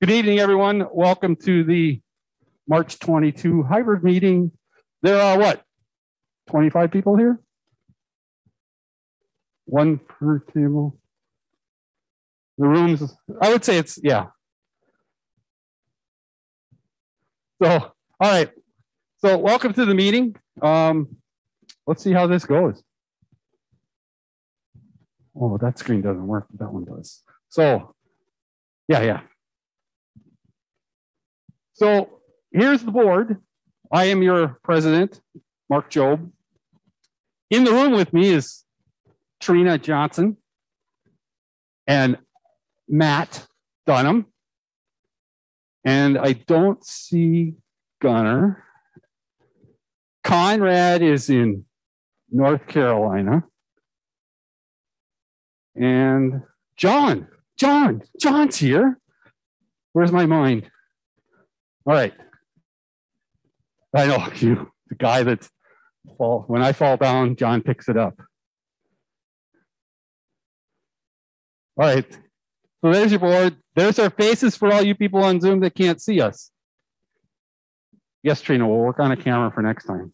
Good evening, everyone. Welcome to the March 22 hybrid meeting. There are what, 25 people here? One per table. The rooms, I would say it's, yeah. So, all right. So welcome to the meeting. Let's see how this goes. Oh, that screen doesn't work. That one does. So, yeah. So here's the board. I am your president, Mark Jobe. In the room with me is Trina Johnson and Matt Dunham. And I don't see Gunnar. Conrad is in North Carolina. And John's here. Where's my mind? All right. I know you, the guy that's when I fall down, John picks it up. All right. So there's your board. There's our faces for all you people on Zoom that can't see us. Yes, Trina, we'll work on a camera for next time.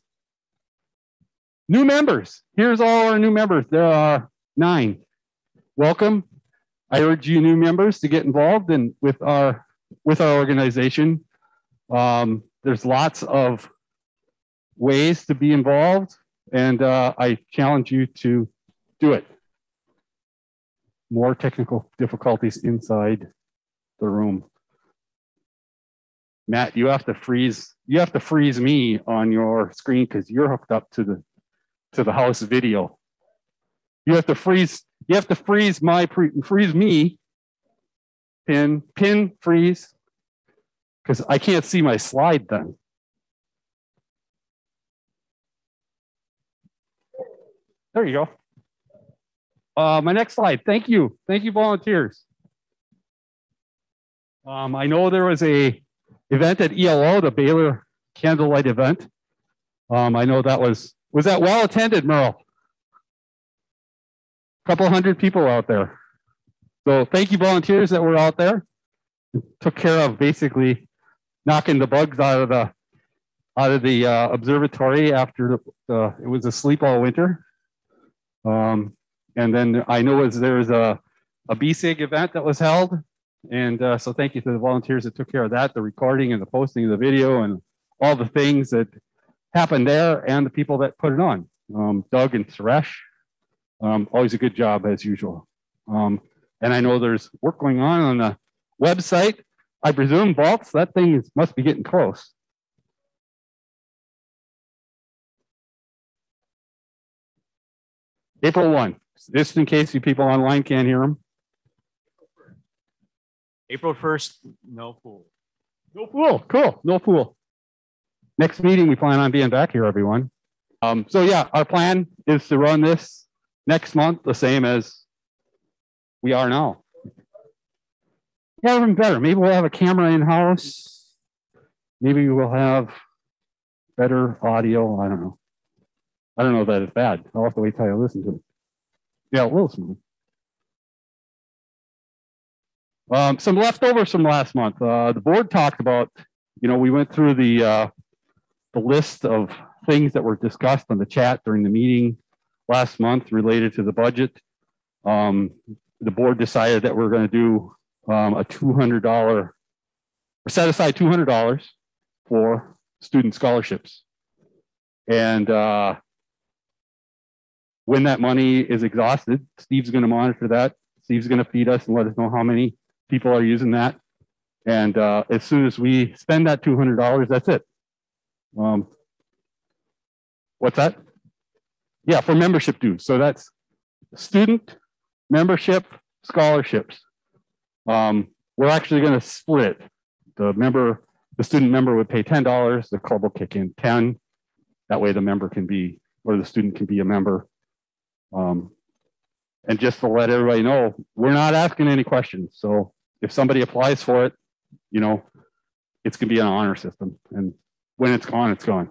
New members. Here's all our new members. There are 9. Welcome. I urge you new members to get involved with our organization. There's lots of ways to be involved, and I challenge you to do it. More technical difficulties inside the room. Matt, you have to freeze me on your screen because you're hooked up to the house video. You have to freeze me. Pin freeze. Because I can't see my slide then. There you go. My next slide. Thank you. Thank you, volunteers. I know there was a event at ELO, the Baylor Candlelight event. I know that was that well attended, Merle? A couple hundred people out there. So thank you, volunteers that were out there. Took care of basically knocking the bugs out of the observatory after it was asleep all winter. And then I know there was a BSIG event that was held. And so thank you to the volunteers that took care of that, the recording and the posting of the video and all the things that happened there and the people that put it on. Doug and Suresh, always a good job as usual. And I know there's work going on the website. I presume vaults, that thing must be getting close. April 1, just in case you people online can't hear them. April 1st, no pool. No pool, cool, no pool. Next meeting, we plan on being back here, everyone. So yeah, our plan is to run this next month the same as we are now. Yeah, even better. Maybe we'll have a camera in-house. Maybe we'll have better audio. I don't know. I don't know that it's bad. I'll have to wait till I listen to it. Yeah, we'll listen. Some leftovers from last month. The board talked about, we went through the list of things that were discussed on the chat during the meeting last month related to the budget. The board decided that we're going to do a $200 or set aside $200 for student scholarships. And when that money is exhausted, Steve's going to monitor that. Steve's going to feed us and let us know how many people are using that. And as soon as we spend that $200, that's it. What's that? Yeah, for membership dues. So that's student membership scholarships. We're actually going to split. The student member would pay $10. The club will kick in $10. That way the member can be, or the student can be a member. And just to let everybody know, we're not asking any questions. So if somebody applies for it, it's going to be an honor system. And when it's gone, it's gone.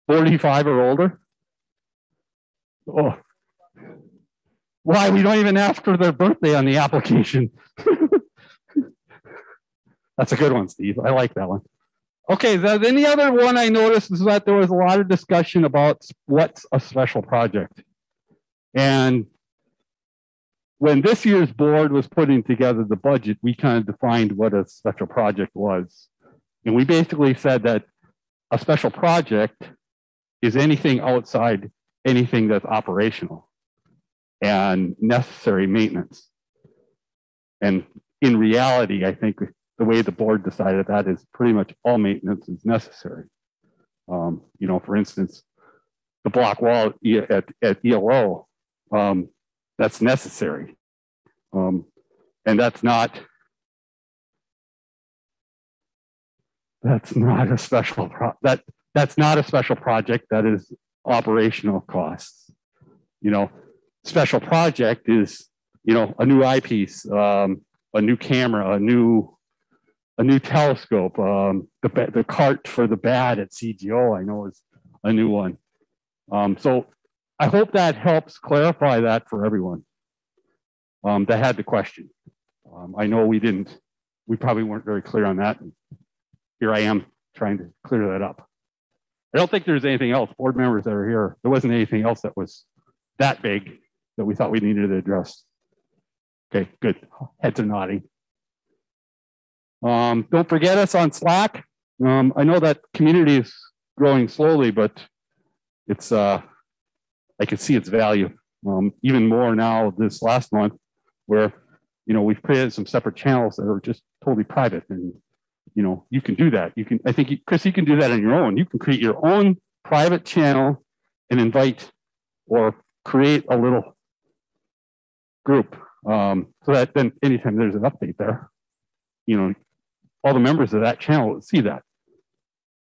45 or older. Oh, Why? We don't even ask for their birthday on the application. That's a good one, Steve. I like that one. Okay, then the other one I noticed is that there was a lot of discussion about what's a special project. And when this year's board was putting together the budget, we kind of defined what a special project was. And we basically said that a special project is anything outside anything that's operational and necessary maintenance. And in reality, I think the way the board decided that is pretty much all maintenance is necessary. You know, for instance, the block wall at ELO, that's necessary. And that's not a special that's not a special project. That is operational costs. You know, special project is, you know, a new eyepiece, a new camera, a new telescope, the cart for the BAD at CGO, I know, is a new one. So I hope that helps clarify that for everyone that had the question. I know we probably weren't very clear on that. And here I am trying to clear that up. I don't think there's anything else, board members that are here, there wasn't anything else that was that big that we thought we needed to address. Okay, good, heads are nodding. Don't forget us on Slack. I know that community is growing slowly, but it's I can see its value even more now this last month, where, you know, we've created some separate channels that are just totally private, and, you know, you can do that. You can, I think, Chris, you can do that on your own. You can create your own private channel and invite or create a little group so that then anytime there's an update there, you know, all the members of that channel will see that.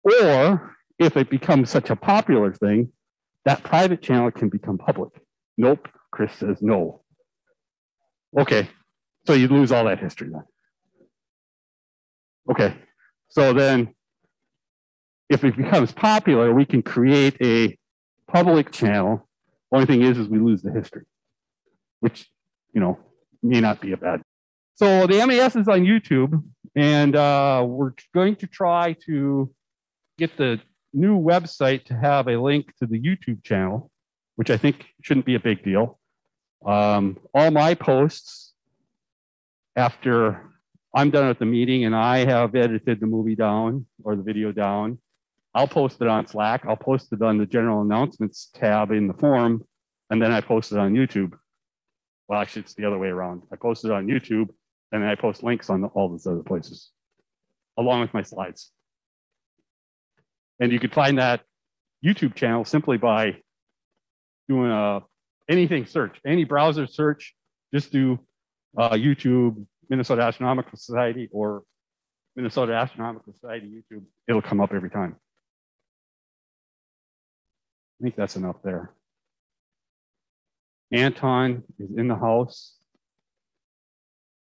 Or if it becomes such a popular thing, that private channel can become public. Nope, Chris says no. Okay, so you lose all that history then. Okay, so then if it becomes popular, we can create a public channel. Only thing is we lose the history, which, you know, may not be a bad. So the MAS is on YouTube, and we're going to try to get the new website to have a link to the YouTube channel, which I think shouldn't be a big deal. All my posts, after I'm done at the meeting and I have edited the movie down or the video down, I'll post it on Slack. I'll post it on the general announcements tab in the forum, and then I post it on YouTube. Well, actually, it's the other way around. I post it on YouTube, and then I post links on all those other places, along with my slides. And you could find that YouTube channel simply by doing anything search, any browser search. Just do YouTube, Minnesota Astronomical Society, or Minnesota Astronomical Society YouTube. It'll come up every time. I think that's enough there. Anton is in the house.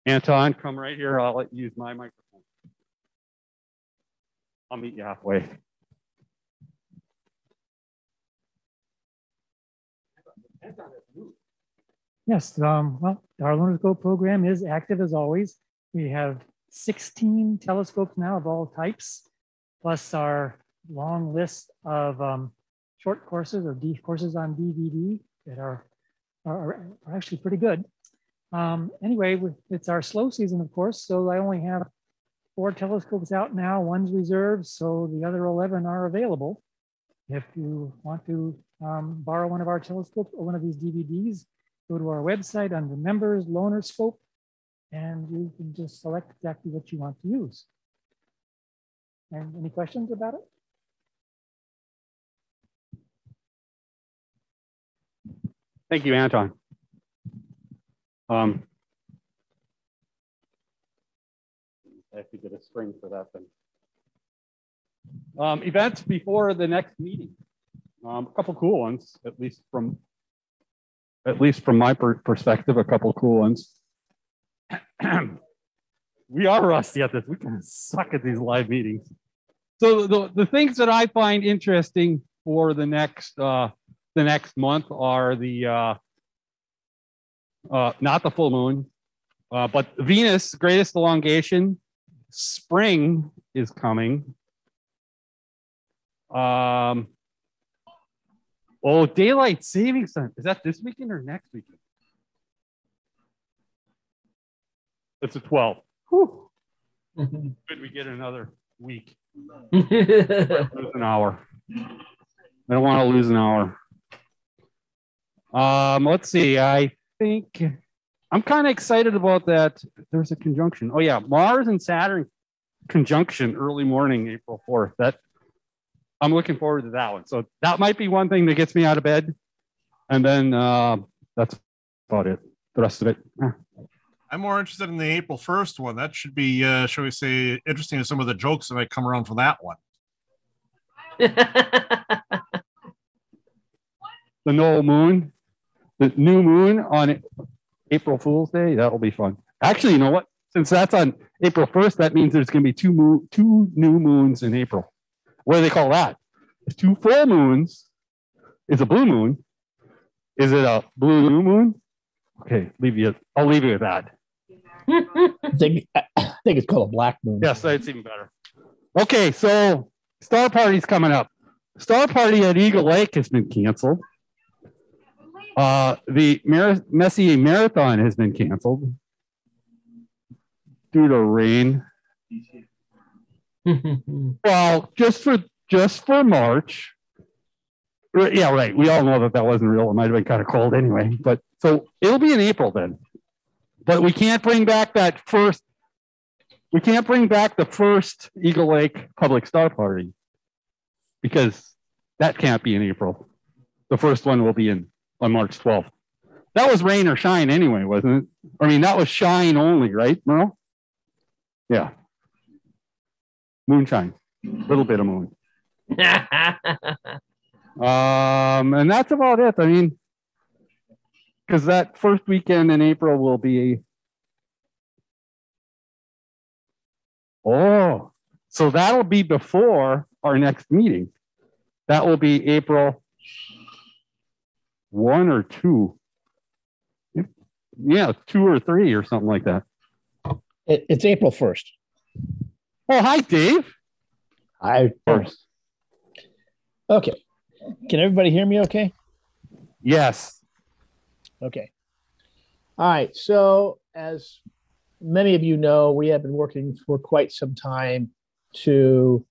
Anton, come right here. I'll let you use my microphone. I'll meet you halfway. Yes, well, our Lunar Scope program is active as always. We have 16 telescopes now of all types, plus our long list of short courses or courses on DVD that are actually pretty good. Anyway, it's our slow season, of course, so I only have 4 telescopes out now. One's reserved, so the other 11 are available. If you want to borrow one of our telescopes or one of these DVDs, go to our website under Members, Loaner Scope, and you can just select exactly what you want to use. And any questions about it? Thank you, Anton. I have to get a spring for that thing. Events before the next meeting. A couple cool ones, at least from my perspective, a couple cool ones. We are rusty at this. We kind of suck at these live meetings. So the things that I find interesting for the next month are the not the full moon, but Venus, greatest elongation, spring is coming. Daylight savings time. Is that this weekend or next weekend? It's the 12th. Whew. Good, we get another week. Lose an hour. I don't want to lose an hour. Let's see. I think I'm kind of excited about that. There's a conjunction. Oh yeah, Mars and Saturn conjunction early morning, April 4th. I'm looking forward to that one. So that might be one thing that gets me out of bed. And then that's about it. The rest of it. I'm more interested in the April 1st one. That should be, shall we say, interesting to some of the jokes that might come around from that one. The new moon on April Fool's Day. That'll be fun. Actually, you know what? Since that's on April 1st, that means there's going to be two new moons in April. What do they call that? If 2 full moons is a blue moon. Is it a blue new moon? Okay, I'll leave you with that. I think it's called a black moon. Yes, that's even better. Okay, so Star Party's coming up. Star Party at Eagle Lake has been canceled. The Messier Marathon has been canceled due to rain. Well, just for March. Yeah, right. We all know that wasn't real. It might have been kind of cold anyway. But so it'll be in April then. But we can't bring back that first. We can't bring back the first Eagle Lake Public Star Party because that can't be in April. The first one will be on March 12th. That was rain or shine anyway, wasn't it? I mean, that was shine only, right, Merle? Yeah. Moonshine. A little bit of moon. And that's about it. I mean, because that first weekend in April will be. Oh, so that'll be before our next meeting. That will be April 1 or 2. Yeah, 2 or 3 or something like that. It's April 1st. Oh, hi, Dave. Hi. Okay. Can everybody hear me okay? Yes. Okay. All right. So as many of you know, we have been working for quite some time to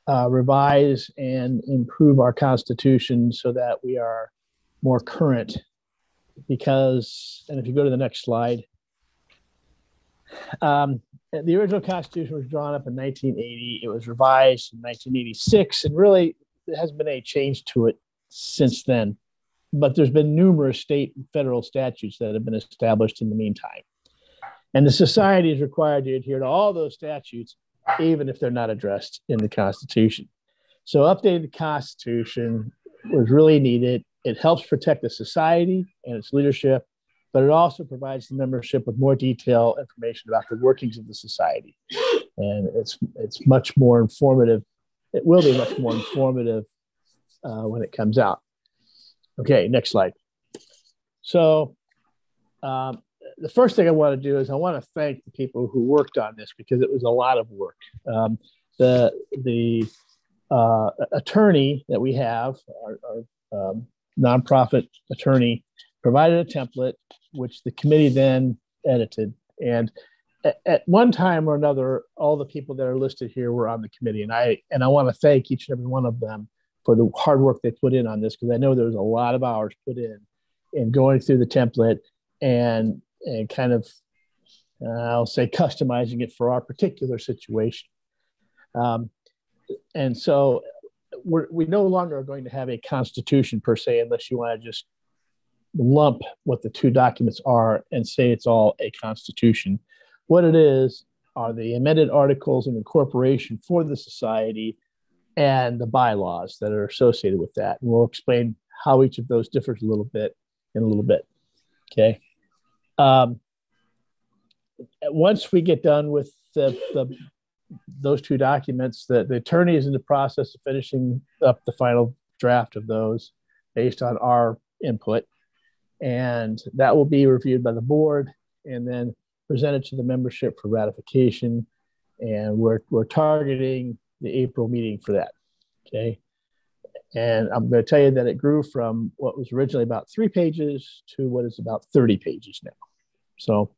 revise and improve our Constitution so that we are more current. Because, and if you go to the next slide, the original Constitution was drawn up in 1980. It was revised in 1986, and really there hasn't been any change to it since then. But there's been numerous state and federal statutes that have been established in the meantime. And the society is required to adhere to all those statutes, even if they're not addressed in the Constitution. So updating the Constitution was really needed. It helps protect the society and its leadership, but it also provides the membership with more detailed information about the workings of the society. And it's much more informative. It will be much more informative when it comes out. Okay, next slide. So the first thing I want to do is I want to thank the people who worked on this because it was a lot of work. The attorney that we have, our nonprofit attorney, provided a template which the committee then edited. And at one time or another, all the people that are listed here were on the committee. And I want to thank each and every one of them for the hard work they put in on this, because I know there was a lot of hours put in going through the template and kind of, I'll say, customizing it for our particular situation. And so we no longer are going to have a constitution per se, unless you want to just lump what the two documents are and say it's all a constitution. What it is are the amended articles of incorporation for the society and the bylaws that are associated with that. And we'll explain how each of those differs a little bit in a little bit. Okay. Once we get done with those two documents, the attorney is in the process of finishing up the final draft of those based on our input. and that will be reviewed by the board and then presented to the membership for ratification. And we're targeting the April meeting for that. Okay. And I'm going to tell you that it grew from what was originally about 3 pages to what is about 30 pages now. So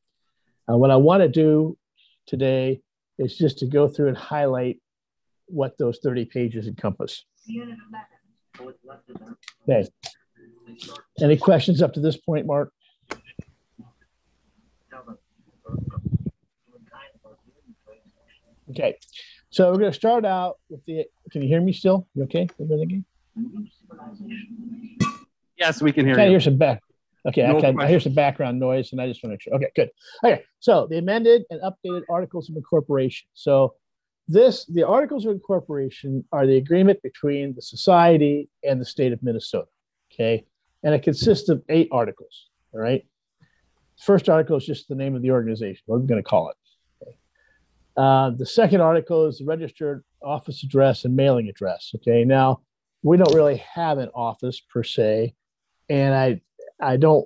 what I want to do today is just to go through and highlight what those 30 pages encompass. Okay. Any questions up to this point, Mark? Okay. So we're going to start out with the, can you hear me still? You okay? Everything? Yes, we can hear I you. hear some back. Okay, No I hear some background noise, and I just want to make sure. Okay, good. Okay, so the amended and updated Articles of Incorporation. So the Articles of Incorporation are the agreement between the society and the state of Minnesota. Okay, and it consists of 8 articles. All right. First article is just the name of the organization. What are we going to call it? Okay. The second article is the registered office address and mailing address. Okay, now we don't really have an office per se, and I don't,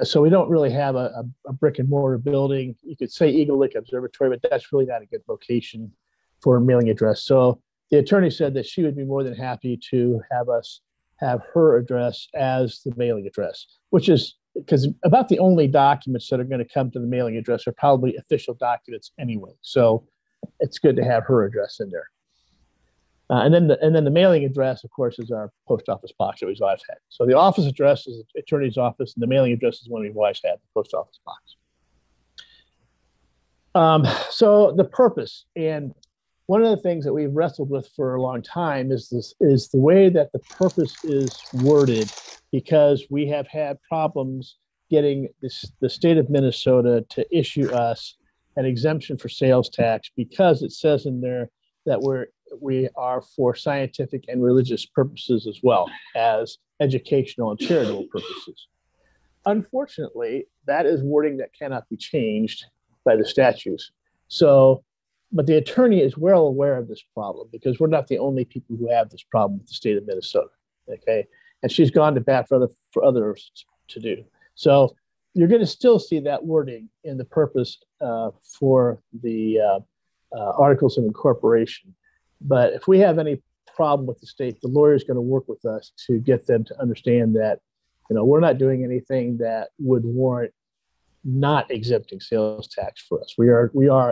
so we don't really have a brick and mortar building. You could say Eagle Lake Observatory, but that's really not a good location for a mailing address. So the attorney said that she would be more than happy to have us have her address as the mailing address, which is because about the only documents that are going to come to the mailing address are probably official documents anyway. So it's good to have her address in there. And then the mailing address, of course, is our post office box that we've always had. So the office address is the attorney's office, and the mailing address is one we've always had, the post office box. So the purpose, and one of the things that we've wrestled with for a long time is the way that the purpose is worded, because we have had problems getting the state of Minnesota to issue us an exemption for sales tax, because it says in there that we are for scientific and religious purposes as well as educational and charitable purposes. Unfortunately, that is wording that cannot be changed by the statutes. So, but the attorney is well aware of this problem, because we're not the only people who have this problem with the state of Minnesota. Okay, and she's gone to bat for others to do. So you're going to still see that wording in the purpose for the Articles of Incorporation. But if we have any problem with the state, the lawyer is going to work with us to get them to understand that, we're not doing anything that would warrant not exempting sales tax for us. We are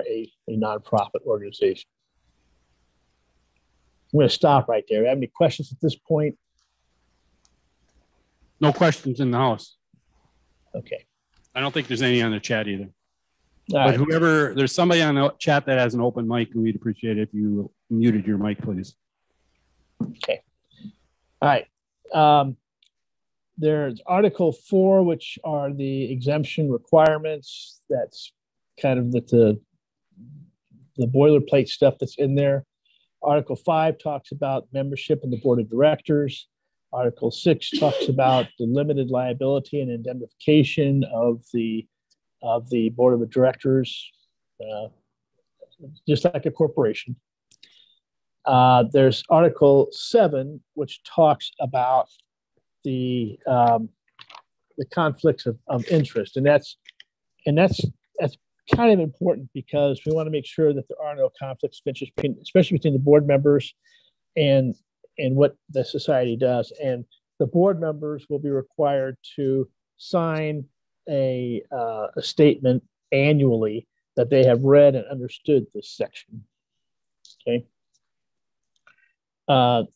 a nonprofit organization. I'm going to stop right there. Have any questions at this point? No questions in the house. Okay. I don't think there's any on the chat either. All right. But there's somebody on the chat that has an open mic, and we'd appreciate it if you muted your mic, please. Okay. All right. There's Article 4, which are the exemption requirements. That's kind of the boilerplate stuff that's in there. Article 5 talks about membership in the board of directors. Article 6 talks about the limited liability and indemnification of the board of directors, just like a corporation. There's Article 7, which talks about the conflicts of interest, and that's kind of important, because we want to make sure that there are no conflicts of interest, especially between the board members and what the society does. And the board members will be required to sign a statement annually that they have read and understood this section. Okay. And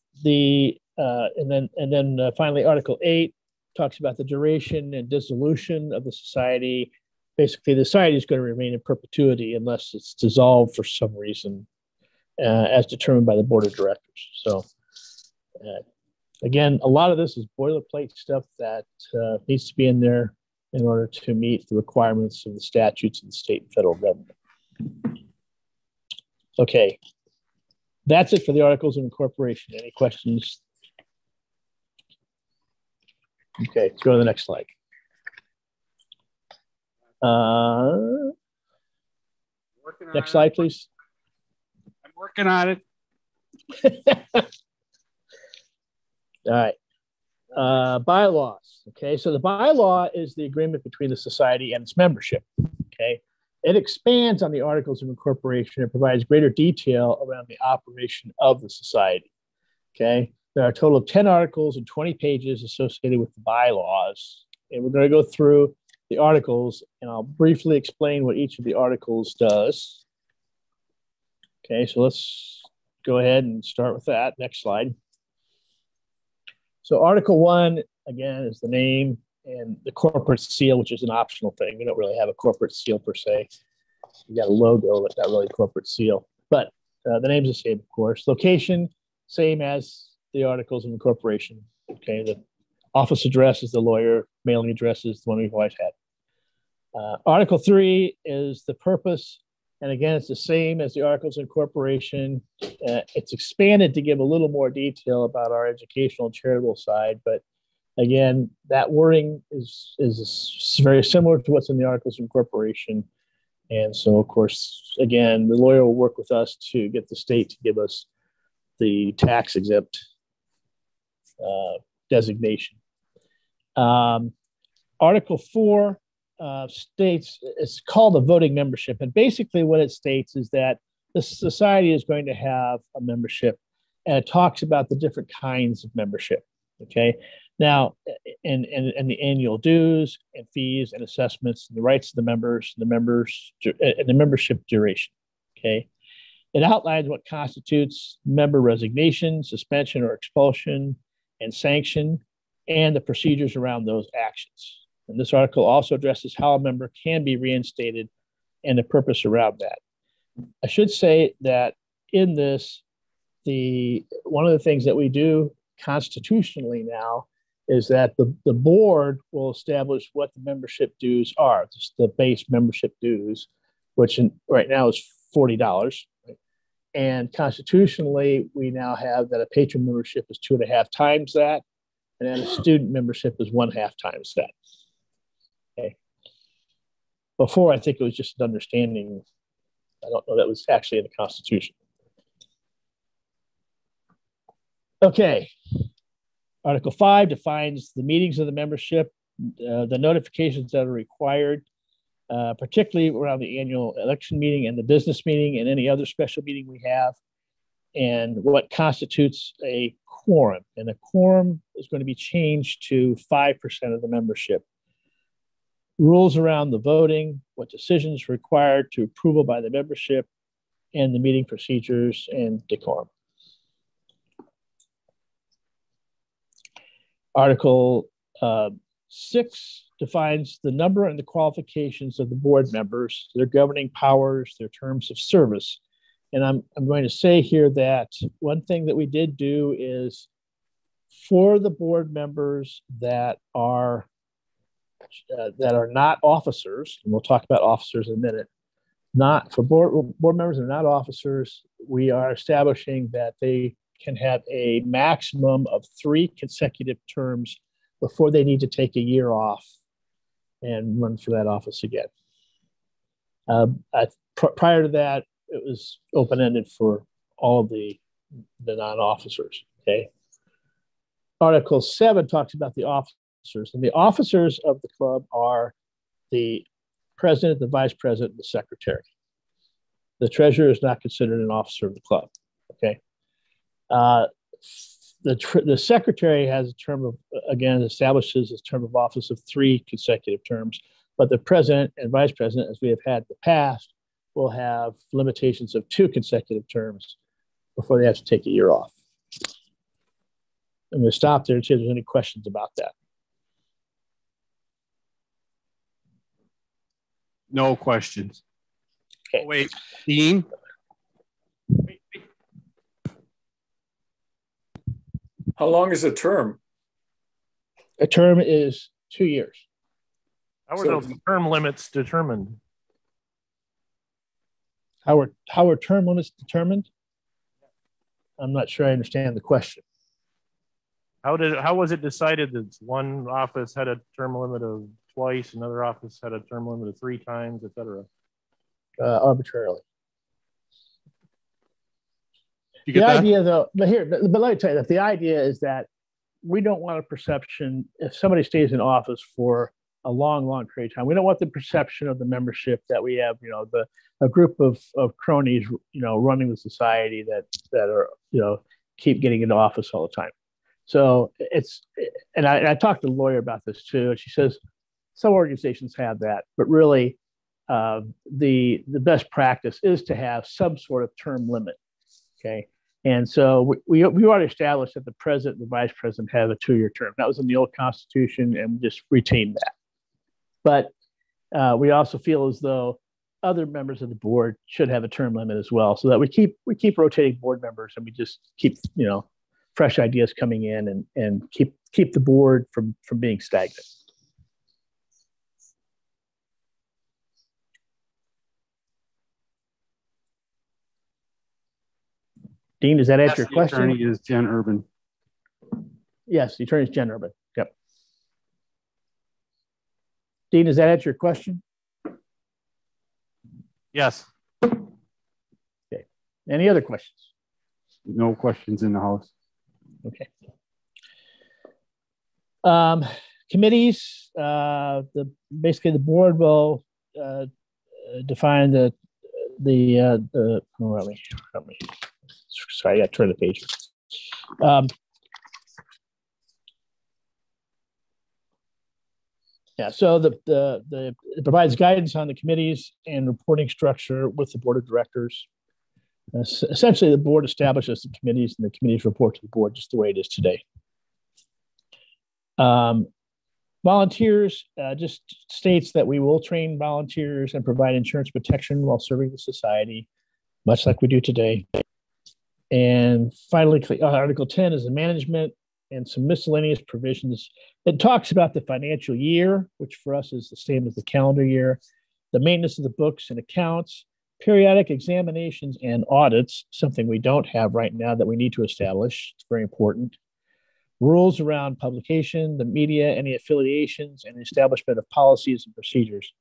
then finally, Article 8 talks about the duration and dissolution of the society. Basically, the society is going to remain in perpetuity unless it's dissolved for some reason, as determined by the board of directors. So, again, a lot of this is boilerplate stuff that needs to be in there in order to meet the requirements of the statutes of the state and federal government. Okay, that's it for the Articles of Incorporation. Any questions? Okay, let's go to the next slide. Next slide, please. I'm working on it. All right. Bylaws. Okay, so the bylaw is the agreement between the society and its membership. Okay, it expands on the Articles of Incorporation and provides greater detail around the operation of the society. Okay, there are a total of 10 articles and 20 pages associated with the bylaws. And we're going to go through the articles, and I'll briefly explain what each of the articles does. Okay, so let's go ahead and start with that. Next slide. So Article 1, again, is the name and the corporate seal, which is an optional thing. We don't really have a corporate seal per se. We got a logo, but not really a corporate seal. But the name's the same, of course. Location, same as the Articles of Incorporation. Okay, the office address is the lawyer, mailing address is the one we've always had. Article 3 is the purpose. And again, it's the same as the Articles of Incorporation. It's expanded to give a little more detail about our educational and charitable side. But again, that wording is very similar to what's in the Articles of Incorporation. And so, of course, again, the lawyer will work with us to get the state to give us the tax exempt designation. Article 4 states, it's called a voting membership. And basically what it states is that the society is going to have a membership, and it talks about the different kinds of membership. Okay. Now, and the annual dues and fees and assessments and the rights of the members, and the membership duration. Okay. It outlines what constitutes member resignation, suspension, or expulsion, and sanction, and the procedures around those actions. And this article also addresses how a member can be reinstated and the purpose around that. I should say that in this, one of the things that we do constitutionally now is that the board will establish what the membership dues are, just the base membership dues, which right now is $40. And constitutionally, we now have that a patron membership is 2.5 times that, and then a student membership is 1/2 times that. Okay. Before, I think it was just an understanding. I don't know that was actually in the Constitution. Okay. Article 5 defines the meetings of the membership, the notifications that are required, particularly around the annual election meeting and the business meeting and any other special meeting we have, and what constitutes a quorum. And a quorum is going to be changed to 5% of the membership. Rules around the voting, what decisions required to approval by the membership, and the meeting procedures and decorum. Article 6 defines the number and the qualifications of the board members, their governing powers, their terms of service. And I'm going to say here that one thing that we did do is for the board members that are not officers, and we'll talk about officers in a minute, not for board members that are not officers, we are establishing that they can have a maximum of 3 consecutive terms before they need to take a year off and run for that office again. Prior to that, it was open-ended for all of the non-officers. Okay. Article 7 talks about the officers, and the officers of the club are the president, the vice president, and the secretary. The treasurer is not considered an officer of the club. Okay. The secretary has a term of, again, establishes a term of office of 3 consecutive terms, but the president and vice president, as we have had in the past, will have limitations of 2 consecutive terms before they have to take a year off. I'm going to stop there and see if there's any questions about that. No questions. Okay. Wait, Dean? How long is a term? A term is 2 years. How are those term limits determined? How are term limits determined? I'm not sure I understand the question. How was it decided that one office had a term limit of twice, another office had a term limit of 3 times, et cetera? Arbitrarily. You get The that? idea, though, but let me tell you that the idea is that we don't want a perception if somebody stays in office for a long period of time. We don't want the perception of the membership that we have, a group of cronies, running the society that are, keep getting into office all the time. So and I talked to a lawyer about this too, and she says some organizations have that, but really the best practice is to have some sort of term limit. Okay. And so we already established that the president and the vice president have a 2-year term. That was in the old Constitution, and we just retained that. But we also feel as though other members of the board should have a term limit as well, so that we keep rotating board members, and we just keep fresh ideas coming in and keep the board from being stagnant. Dean, does that answer your question? The attorney is Jen Urban. Yes, the attorney is Jen Urban. Yep. Dean, does that answer your question? Yes. Okay. Any other questions? No questions in the House. Okay. Committees. Basically the board will define the. Let me. Sorry, I got to turn the page. So it provides guidance on the committees and reporting structure with the board of directors. Essentially, the board establishes the committees, and the committees report to the board just the way it is today. Volunteers just states that we will train volunteers and provide insurance protection while serving the society, much like we do today. And finally, Article 10 is the management and some miscellaneous provisions. It talks about the financial year, which for us is the same as the calendar year, the maintenance of the books and accounts, periodic examinations and audits, something we don't have right now that we need to establish. It's very important. Rules around publication, the media, any affiliations, and the establishment of policies and procedures.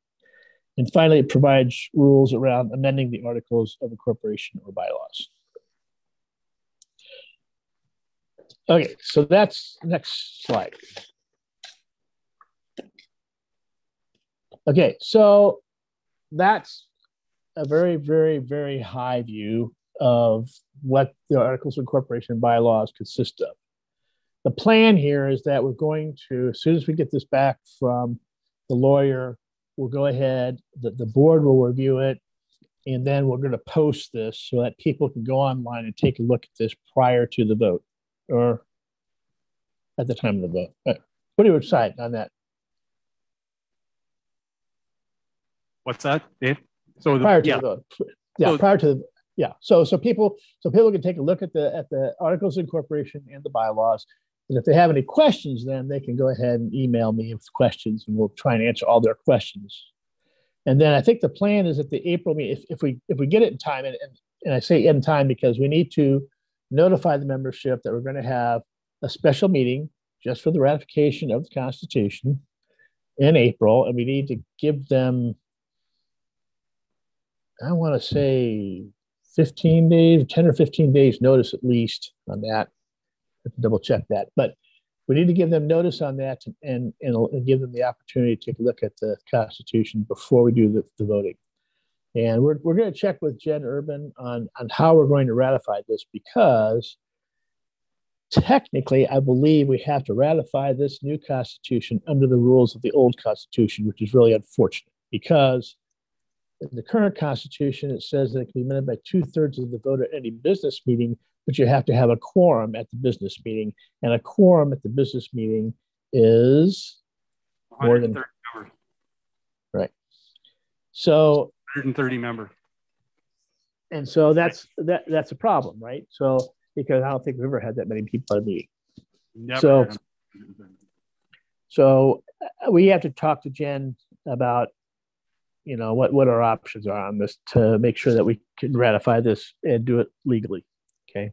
And finally, it provides rules around amending the articles of incorporation or bylaws. Okay, so that's next slide. Okay, so that's a very, very, very high view of what the articles of incorporation and bylaws consist of. The plan here is that we're going to, as soon as we get this back from the lawyer, we'll go ahead, the board will review it, and then we're going to post this so that people can go online and take a look at this prior to the vote, or at the time of the vote. What do you decide on that? What's that, Dave? So prior to the vote. Yeah, so, prior to the, yeah. So people can take a look at the articles of incorporation and the bylaws. And if they have any questions, then they can go ahead and email me with questions, and we'll try and answer all their questions. And then I think the plan is at the April meeting, if we get it in time, and I say in time because we need to notify the membership that we're going to have a special meeting just for the ratification of the Constitution in April, and we need to give them, I want to say 15 days, 10 or 15 days notice at least on that. I have to double check that. But we need to give them notice on that and give them the opportunity to take a look at the Constitution before we do the voting. And we're going to check with Jen Urban on how we're going to ratify this, because technically, I believe we have to ratify this new Constitution under the rules of the old Constitution, which is really unfortunate, because in the current Constitution, it says that it can be amended by 2/3 of the vote at any business meeting, but you have to have a quorum at the business meeting. And a quorum at the business meeting is more than 130 members. Right. So 130 members. And so that's a problem, right? So because I don't think we've ever had that many people at a meeting. Never. So we have to talk to Jen about, what our options are on this to make sure that we can ratify this and do it legally. Okay.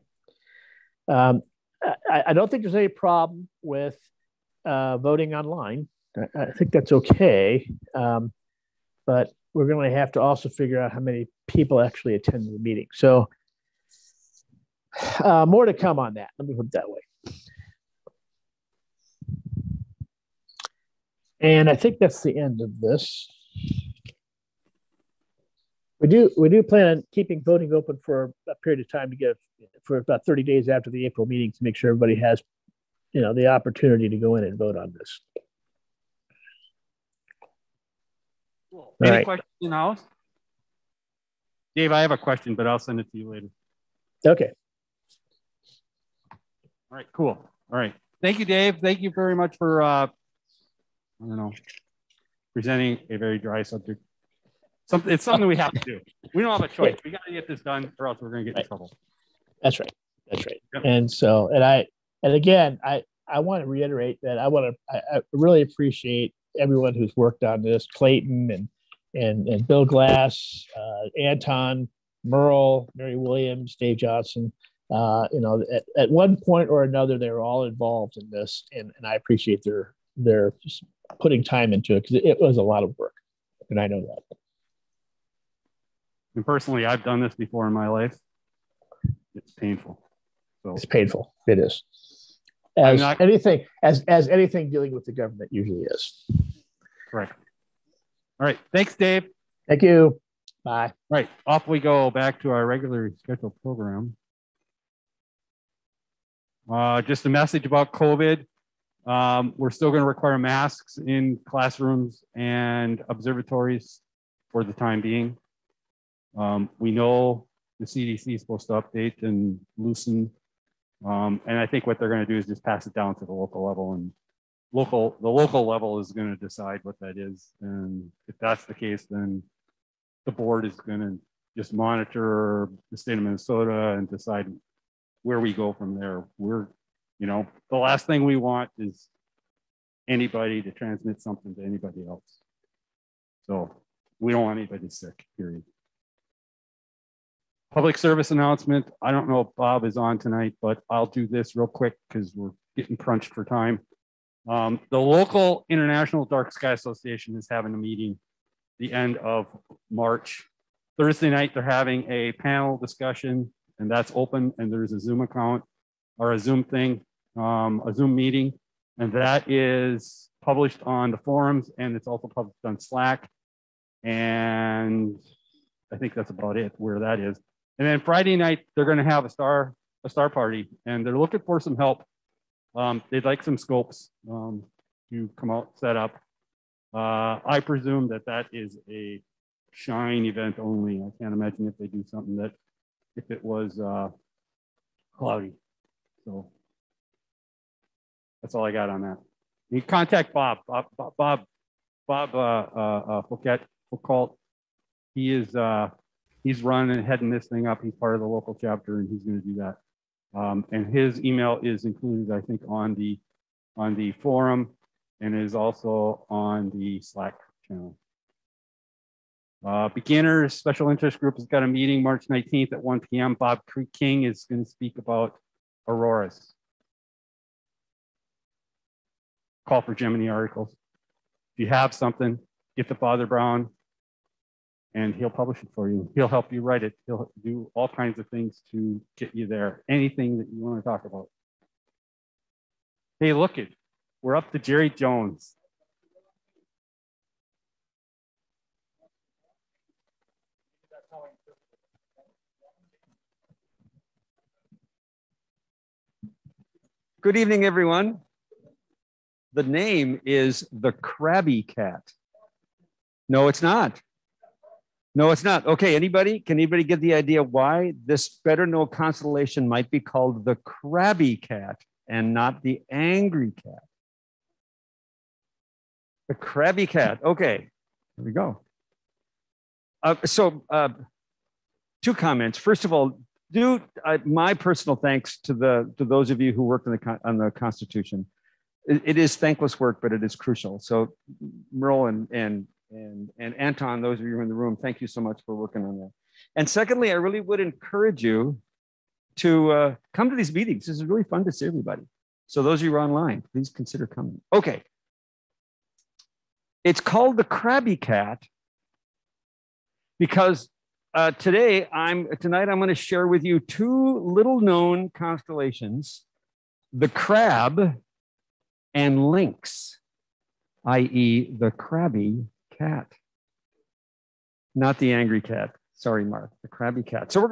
I don't think there's any problem with voting online. I think that's okay. But we're going to have to also figure out how many people actually attend the meeting. So more to come on that. Let me put it that way. And I think that's the end of this. We do plan on keeping voting open for a period of time to give for about 30 days after the April meeting to make sure everybody has, the opportunity to go in and vote on this. Cool. All Any right. questions in the house? Dave, I have a question, but I'll send it to you later. Okay. All right, cool. All right. Thank you, Dave. Thank you very much for, presenting a very dry subject. It's something we have to do. We don't have a choice. We got to get this done or else we're going to get in trouble. That's right. That's right. Yep. And again, I want to reiterate that I really appreciate everyone who's worked on this, Clayton and Bill Glass, Anton, Merle, Mary Williams, Dave Johnson. At one point or another, they were all involved in this, and I appreciate their putting time into it because it was a lot of work, and I know that. And personally, I've done this before in my life. It's painful. So It's painful. It is. As anything dealing with the government usually is. Correct. All right. Thanks, Dave. Thank you. Bye. All right. Off we go back to our regularly scheduled program. Just a message about COVID. We're still going to require masks in classrooms and observatories for the time being. We know the CDC is supposed to update and loosen. And I think what they're going to do is just pass it down to the local level, and the local level is going to decide what that is. And if that's the case, then the board is going to just monitor the state of Minnesota and decide where we go from there. The last thing we want is anybody to transmit something to anybody else. So we don't want anybody sick, period. Public service announcement. I don't know if Bob is on tonight, but I'll do this real quick because we're getting crunched for time. The local International Dark Sky Association is having a meeting the end of March. Thursday night, they're having a panel discussion, and that's open, and there's a Zoom account or a Zoom thing, a Zoom meeting, and that is published on the forums, and it's also published on Slack. And I think that's about it where that is. And then Friday night, they're going to have a star party, and they're looking for some help. They'd like some scopes to come out, set up. I presume that is a shine event only. I can't imagine if they do something that if it was cloudy. So that's all I got on that. You contact Bob Foucault. He's running and heading this thing up. He's part of the local chapter, and he's going to do that. And his email is included, I think, on the forum, and is also on the Slack channel. Beginners Special Interest Group has got a meeting March 19th at 1 p.m. Bob King is going to speak about auroras. Call for Gemini articles. If you have something, get to Father Brown, and he'll publish it for you. He'll help you write it. He'll do all kinds of things to get you there. Anything that you want to talk about. Hey, look it. We're up to Jerry Jones. Good evening, everyone. The name is the Crabby Cat. No, it's not. No, it's not. Okay, can anybody get the idea why this better known constellation might be called the Crabby Cat and not the Angry Cat? The Crabby Cat. Okay, here we go. Two comments. First of all, my personal thanks to those of you who worked on the Constitution. It is thankless work, but it is crucial. So Merle and Anton, those of you in the room, thank you so much for working on that. And secondly, I really would encourage you to come to these meetings. This is really fun to see everybody. So those of you who are online, please consider coming. Okay. It's called the Crabby Cat because tonight I'm going to share with you two little known constellations, the Crab and Lynx. i.e. the crabby cat. Not the angry cat. Sorry, Mark, the crabby cat. So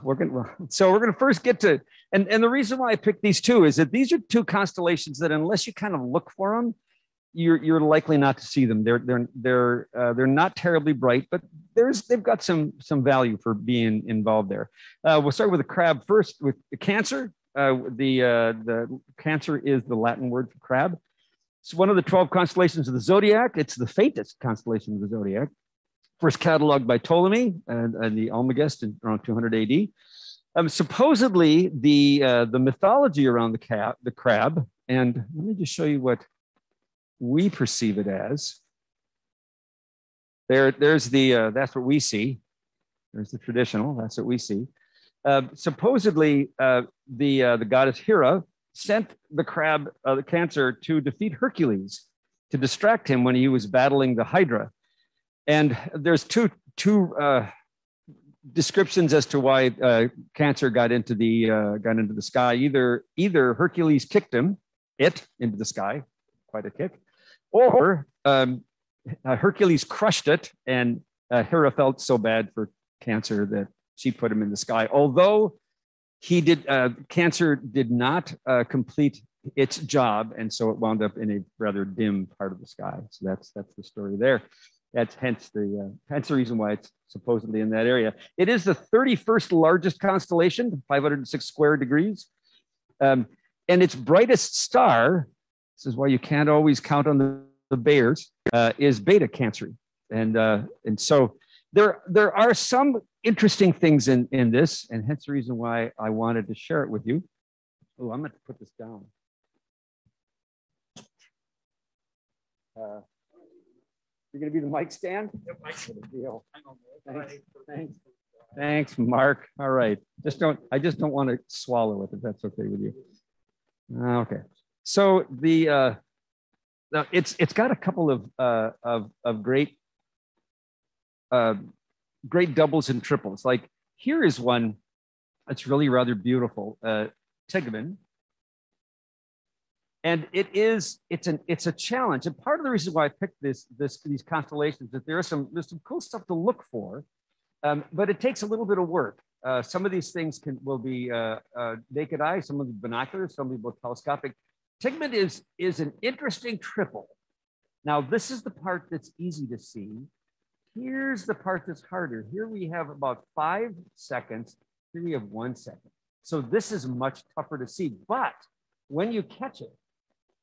we're gonna first get to, and the reason why I picked these two is that these are two constellations that unless you kind of look for them, you're likely not to see them. They're not terribly bright, but they've got some value for being involved there. We'll start with the crab first, with the Cancer. The Cancer is the Latin word for crab. It's one of the 12 constellations of the zodiac. It's the faintest constellation of the zodiac. First cataloged by Ptolemy and the Almagest in around 200 AD. Supposedly, the mythology around the crab, and let me just show you what we perceive it as. There's the that's what we see. There's the traditional. That's what we see. Supposedly, the goddess Hera sent the crab, the Cancer, to defeat Hercules, to distract him when he was battling the Hydra. And there's two descriptions as to why Cancer got into the sky. Either Hercules kicked him into the sky, quite a kick, or Hercules crushed it, and Hera felt so bad for Cancer that she put him in the sky. Although Cancer did not complete its job, and so it wound up in a rather dim part of the sky. So that's the story there. That's hence the reason why it's supposedly in that area. It is the 31st largest constellation, 506 square degrees. And its brightest star, this is why you can't always count on the Bayers, is Beta Cancri. And so there are some interesting things in this, and hence the reason why I wanted to share it with you. Oh, I'm going to put this down. You're going to be the mic stand? Yep. Thanks, Mark. All right. I just don't want to swallow it, if that's okay with you. Okay. So it's got a couple of great doubles and triples. Like here is one that's really rather beautiful, Tegman. And it's a challenge. And part of the reason why I picked these constellations is there's some cool stuff to look for, but it takes a little bit of work. Some of these things will be naked eye, some of the binoculars, some of them telescopic. Tegman is an interesting triple. Now this is the part that's easy to see. Here's the part that's harder. Here we have about 5 seconds. Here we have 1 second. So this is much tougher to see. But when you catch it,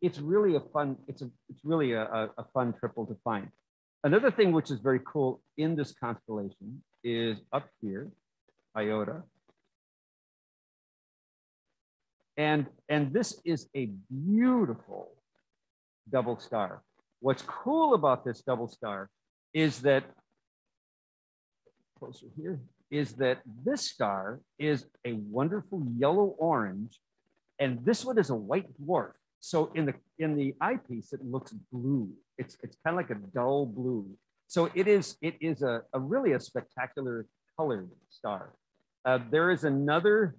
it's really a fun triple to find. Another thing which is very cool in this constellation is up here, Iota. And this is a beautiful double star. What's cool about this double star is that, closer here, is that this star is a wonderful yellow-orange, and this one is a white dwarf. So in the eyepiece, it looks blue. It's kind of like a dull blue. So it is a really a spectacular colored star. There is another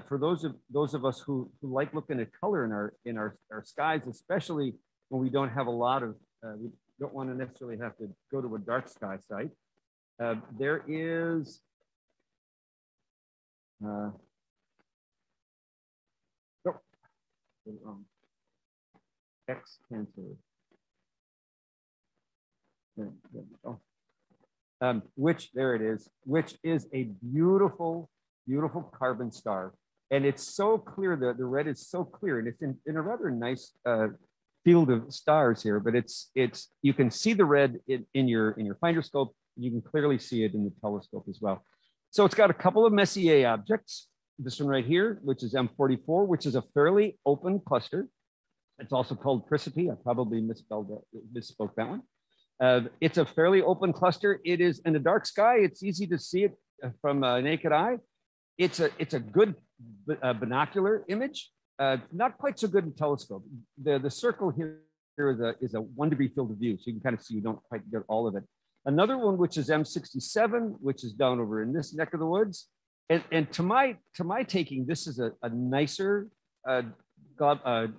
for those of us who like looking at color in our skies, especially when we don't have a lot of we don't want to necessarily have to go to a dark sky site. There is X Cancer. Which there it is, which is a beautiful, beautiful carbon star. And it's so clear, the red is so clear, and it's in a rather nice field of stars here, but you can see the red in your finder scope. You can clearly see it in the telescope as well. So it's got a couple of Messier objects. This one right here, which is M44, which is a fairly open cluster. It's also called Chrysope. I probably misspoke that one. It's a fairly open cluster. It is in the dark sky. It's easy to see it from a naked eye. It's a good binocular image. Not quite so good in telescope. The circle here is a 1 degree field of view, so you can kind of see you don't quite get all of it. Another one, which is M67, which is down over in this neck of the woods. And to my taking, this is a nicer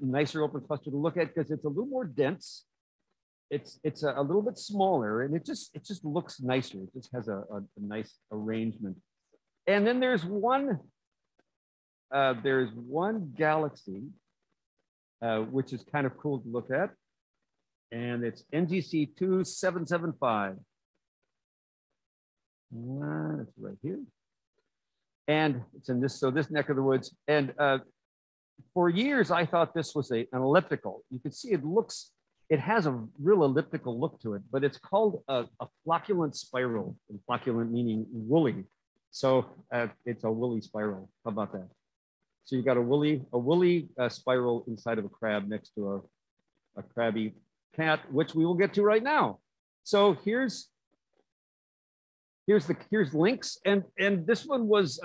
nicer open cluster to look at because it's a little more dense. It's a little bit smaller, and it just looks nicer. It just has a nice arrangement. And then there's one galaxy which is kind of cool to look at, and it's NGC 2775. It's right here, and it's in this neck of the woods. And for years, I thought this was an elliptical. You can see it has a real elliptical look to it, but it's called a flocculent spiral. And flocculent meaning woolly. So it's a woolly spiral. How about that? So you've got a woolly spiral inside of a crab next to a crabby cat, which we will get to right now. So here's Lynx, and this one was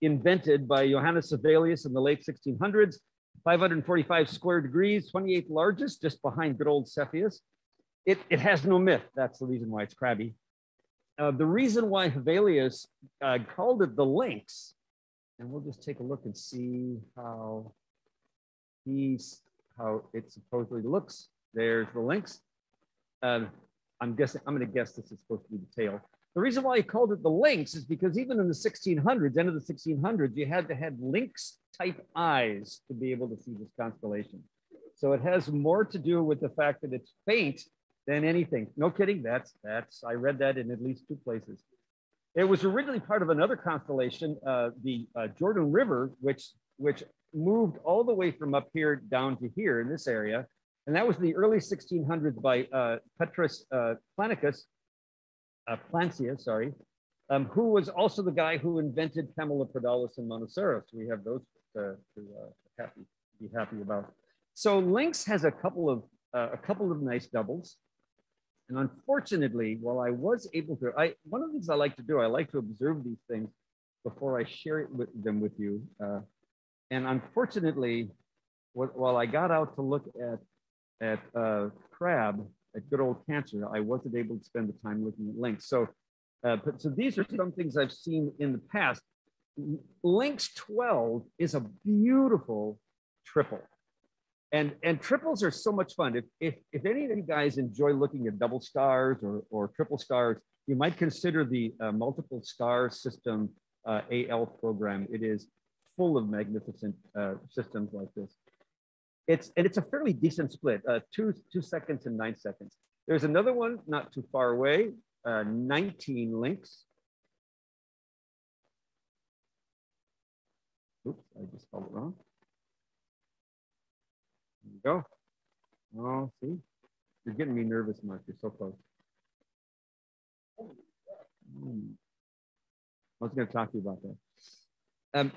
invented by Johannes Sibelius in the late 1600s. 545 square degrees, 28th largest, just behind good old Cepheus. It has no myth. That's the reason why it's crabby. The reason why Hevelius called it the Lynx, and we'll just take a look and see how it supposedly looks. There's the Lynx. I'm going to guess this is supposed to be the tail. The reason why he called it the Lynx is because even in the 1600s, end of the 1600s, you had to have lynx-type eyes to be able to see this constellation. So it has more to do with the fact that it's faint than anything. No kidding. I read that in at least 2 places. It was originally part of another constellation, the Jordan River, which moved all the way from up here down to here in this area. And that was the early 1600s by Petrus Plancia, who was also the guy who invented Camelopardalis and Monoceros. We have those to be happy about. So Lynx has a couple of nice doubles. And unfortunately, while I was able to, one of the things I like to do, I like to observe these things before I share them with you. And unfortunately, while I got out to look at crab, at good old Cancer, I wasn't able to spend the time looking at Lynx. So, so these are some things I've seen in the past. Lynx 12 is a beautiful triple. And triples are so much fun. If any of you guys enjoy looking at double stars or triple stars, you might consider the multiple star system AL program. It is full of magnificent systems like this. It's a fairly decent split, 2 seconds and 9 seconds. There's another one not too far away, 19 Lynx. Oops, I just spelled it wrong. There you go. Oh, see, you're getting me nervous, Mark. You're so close. I was going to talk to you about that.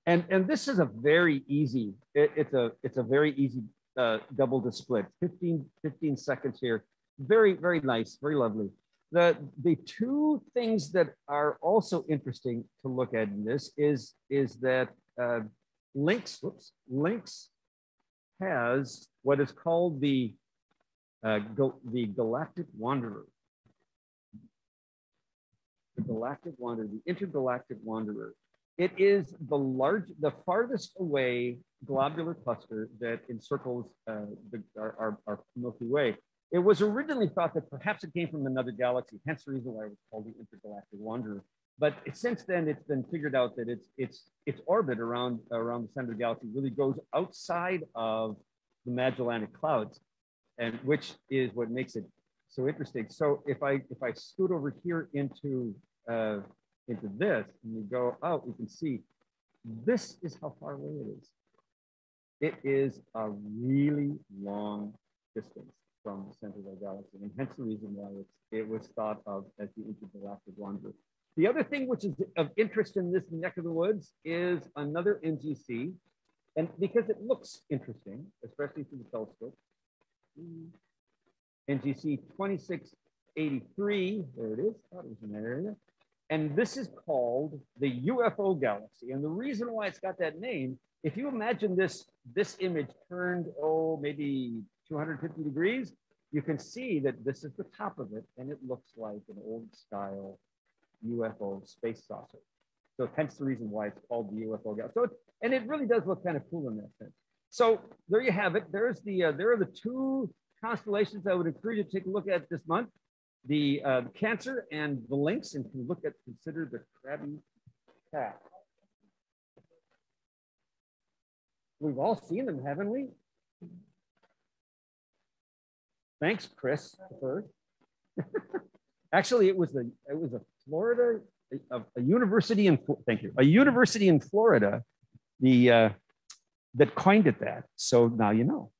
And this is a very easy. It's a very easy double to split. 15 seconds here. Very, very nice. Very lovely. The 2 things that are also interesting to look at in this is that Lynx has what is called the Galactic Wanderer. The Galactic Wanderer, the Intergalactic Wanderer. It is the farthest away globular cluster that encircles our Milky Way. It was originally thought that perhaps it came from another galaxy, hence the reason why it was called the Intergalactic Wanderer. But since then, it's been figured out that its orbit around the center of the galaxy really goes outside of the Magellanic Clouds, and which is what makes it so interesting. So if I scoot over here into this and we go out, we can see this is how far away it is. It is a really long distance from the center of the galaxy, and hence the reason why it was thought of as the Intergalactic Wanderer. The other thing which is of interest in this neck of the woods is another NGC, and because it looks interesting, especially through the telescope. NGC 2683, there it is, thought it was in that area. And this is called the UFO Galaxy. And the reason why it's got that name, if you imagine this image turned, maybe 250 degrees, you can see that this is the top of it, and it looks like an old style UFO space saucer. So hence the reason why it's called the UFO Galaxy. So and it really does look kind of cool in that sense. So there you have it. There are the two constellations I would encourage you to take a look at this month: the Cancer and the Lynx, and consider the Crabby Cat. We've all seen them, haven't we? Thanks, Chris. Actually, it was a Florida, a university in a university in Florida, that coined it that. So now you know.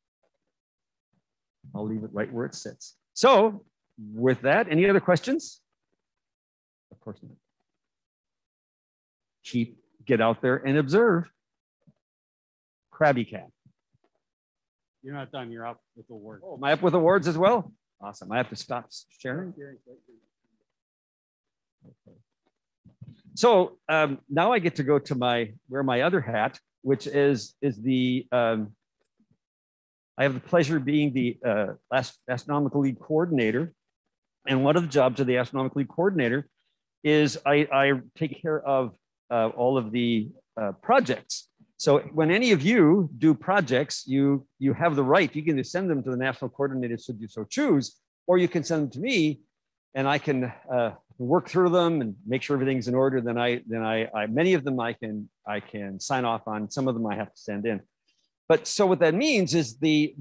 I'll leave it right where it sits. So with that, any other questions? Of course not. Get out there and observe. Crabby Cat. You're not done. You're up with awards. Oh, am I up with awards as well? Awesome. I have to stop sharing. Okay. So now I get to go to wear my other hat, which is the I have the pleasure of being the Astronomical League Coordinator. And one of the jobs of the Astronomical League Coordinator is I take care of all of the projects. So when any of you do projects, you have the right. You can either send them to the national coordinator should you so choose, or you can send them to me, and I can work through them and make sure everything's in order. Then many of them I can sign off on. Some of them I have to send in. But so what that means is the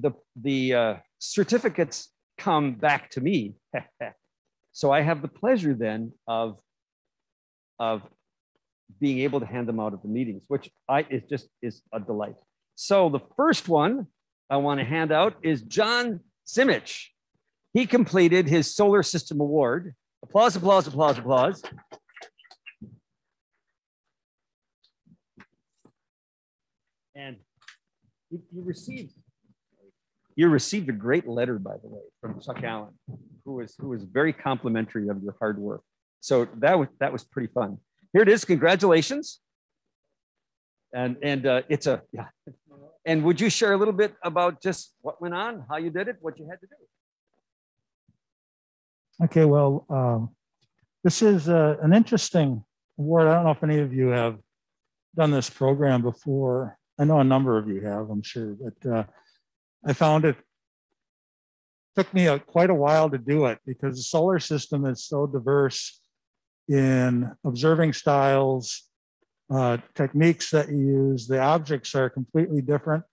certificates come back to me. So I have the pleasure then of being able to hand them out at the meetings, which is a delight. So the first one I want to hand out is John Simich. He completed his Solar System Award. Applause, applause, applause, applause. And you received a great letter, by the way, from Chuck Allen, who was very complimentary of your hard work. So that was pretty fun. Here it is. Congratulations. And it's yeah. And would you share a little bit about just what went on, how you did it, what you had to do? Okay, well, this is an interesting award. I don't know if any of you have done this program before. I know a number of you have, I'm sure, but I found it took me quite a while to do it because the solar system is so diverse in observing styles, techniques that you use. The objects are completely different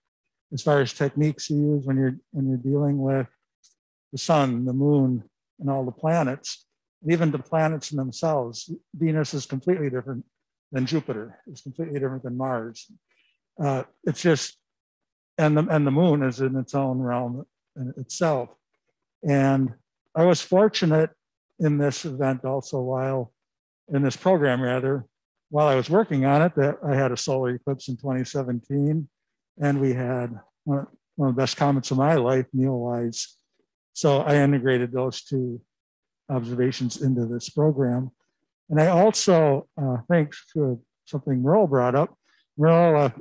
as far as techniques you use when you're dealing with the sun, the moon, and all the planets. Even the planets in themselves. Venus is completely different than Jupiter. It's completely different than Mars. It's just, and the moon is in its own realm in itself. And I was fortunate in this event also in this program while I was working on it, that I had a solar eclipse in 2017, and we had one of the best comets of my life, Neowise. So I integrated those two observations into this program. And I also, thanks to something Merle brought up, Merle a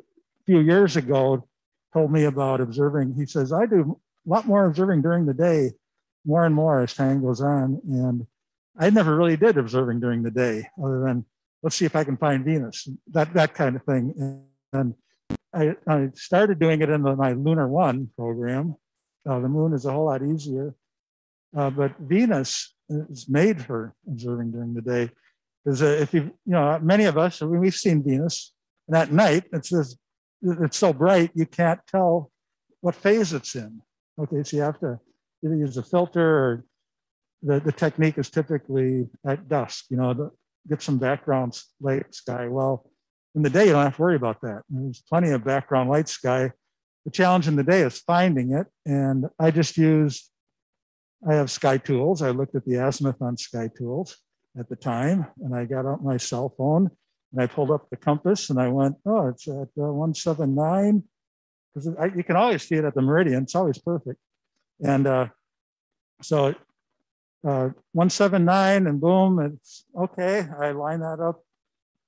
few years ago told me about observing. He says, I do a lot more observing during the day, more and more as time goes on. And I never really did observing during the day, other than let's see if I can find Venus, that kind of thing. And I started doing it in my Lunar 1 program. The moon is a whole lot easier, but Venus is made for observing during the day. Because if many of us, we've seen Venus, and at night it's so bright you can't tell what phase it's in. Okay, so you have to either use a filter, or the technique is typically at dusk, to get some background light sky. Well, in the day, you don't have to worry about that. There's plenty of background light sky. The challenge in the day is finding it. And I have Sky Tools. I looked at the azimuth on Sky Tools at the time, and I got out my cell phone and I pulled up the compass and I went, oh, it's at 179. Because you can always see it at the meridian. It's always perfect. And so 179, and boom, it's okay. I line that up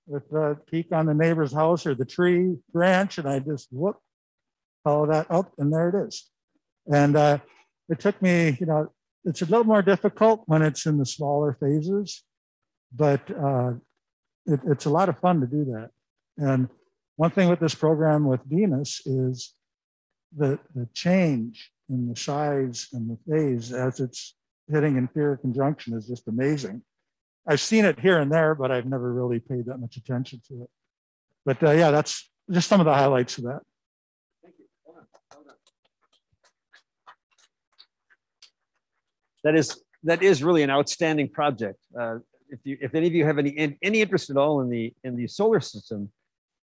with the peak on the neighbor's house or the tree branch, and I just follow that up, and there it is. And it took me, it's a little more difficult when it's in the smaller phases, but it's a lot of fun to do that. And one thing with this program with Venus is the change in the size and the phase as it's hitting inferior conjunction is just amazing. I've seen it here and there, but I've never really paid that much attention to it. But yeah, that's just some of the highlights of that. Thank you. Hold on. That is really an outstanding project. If any of you have any interest at all in the solar system,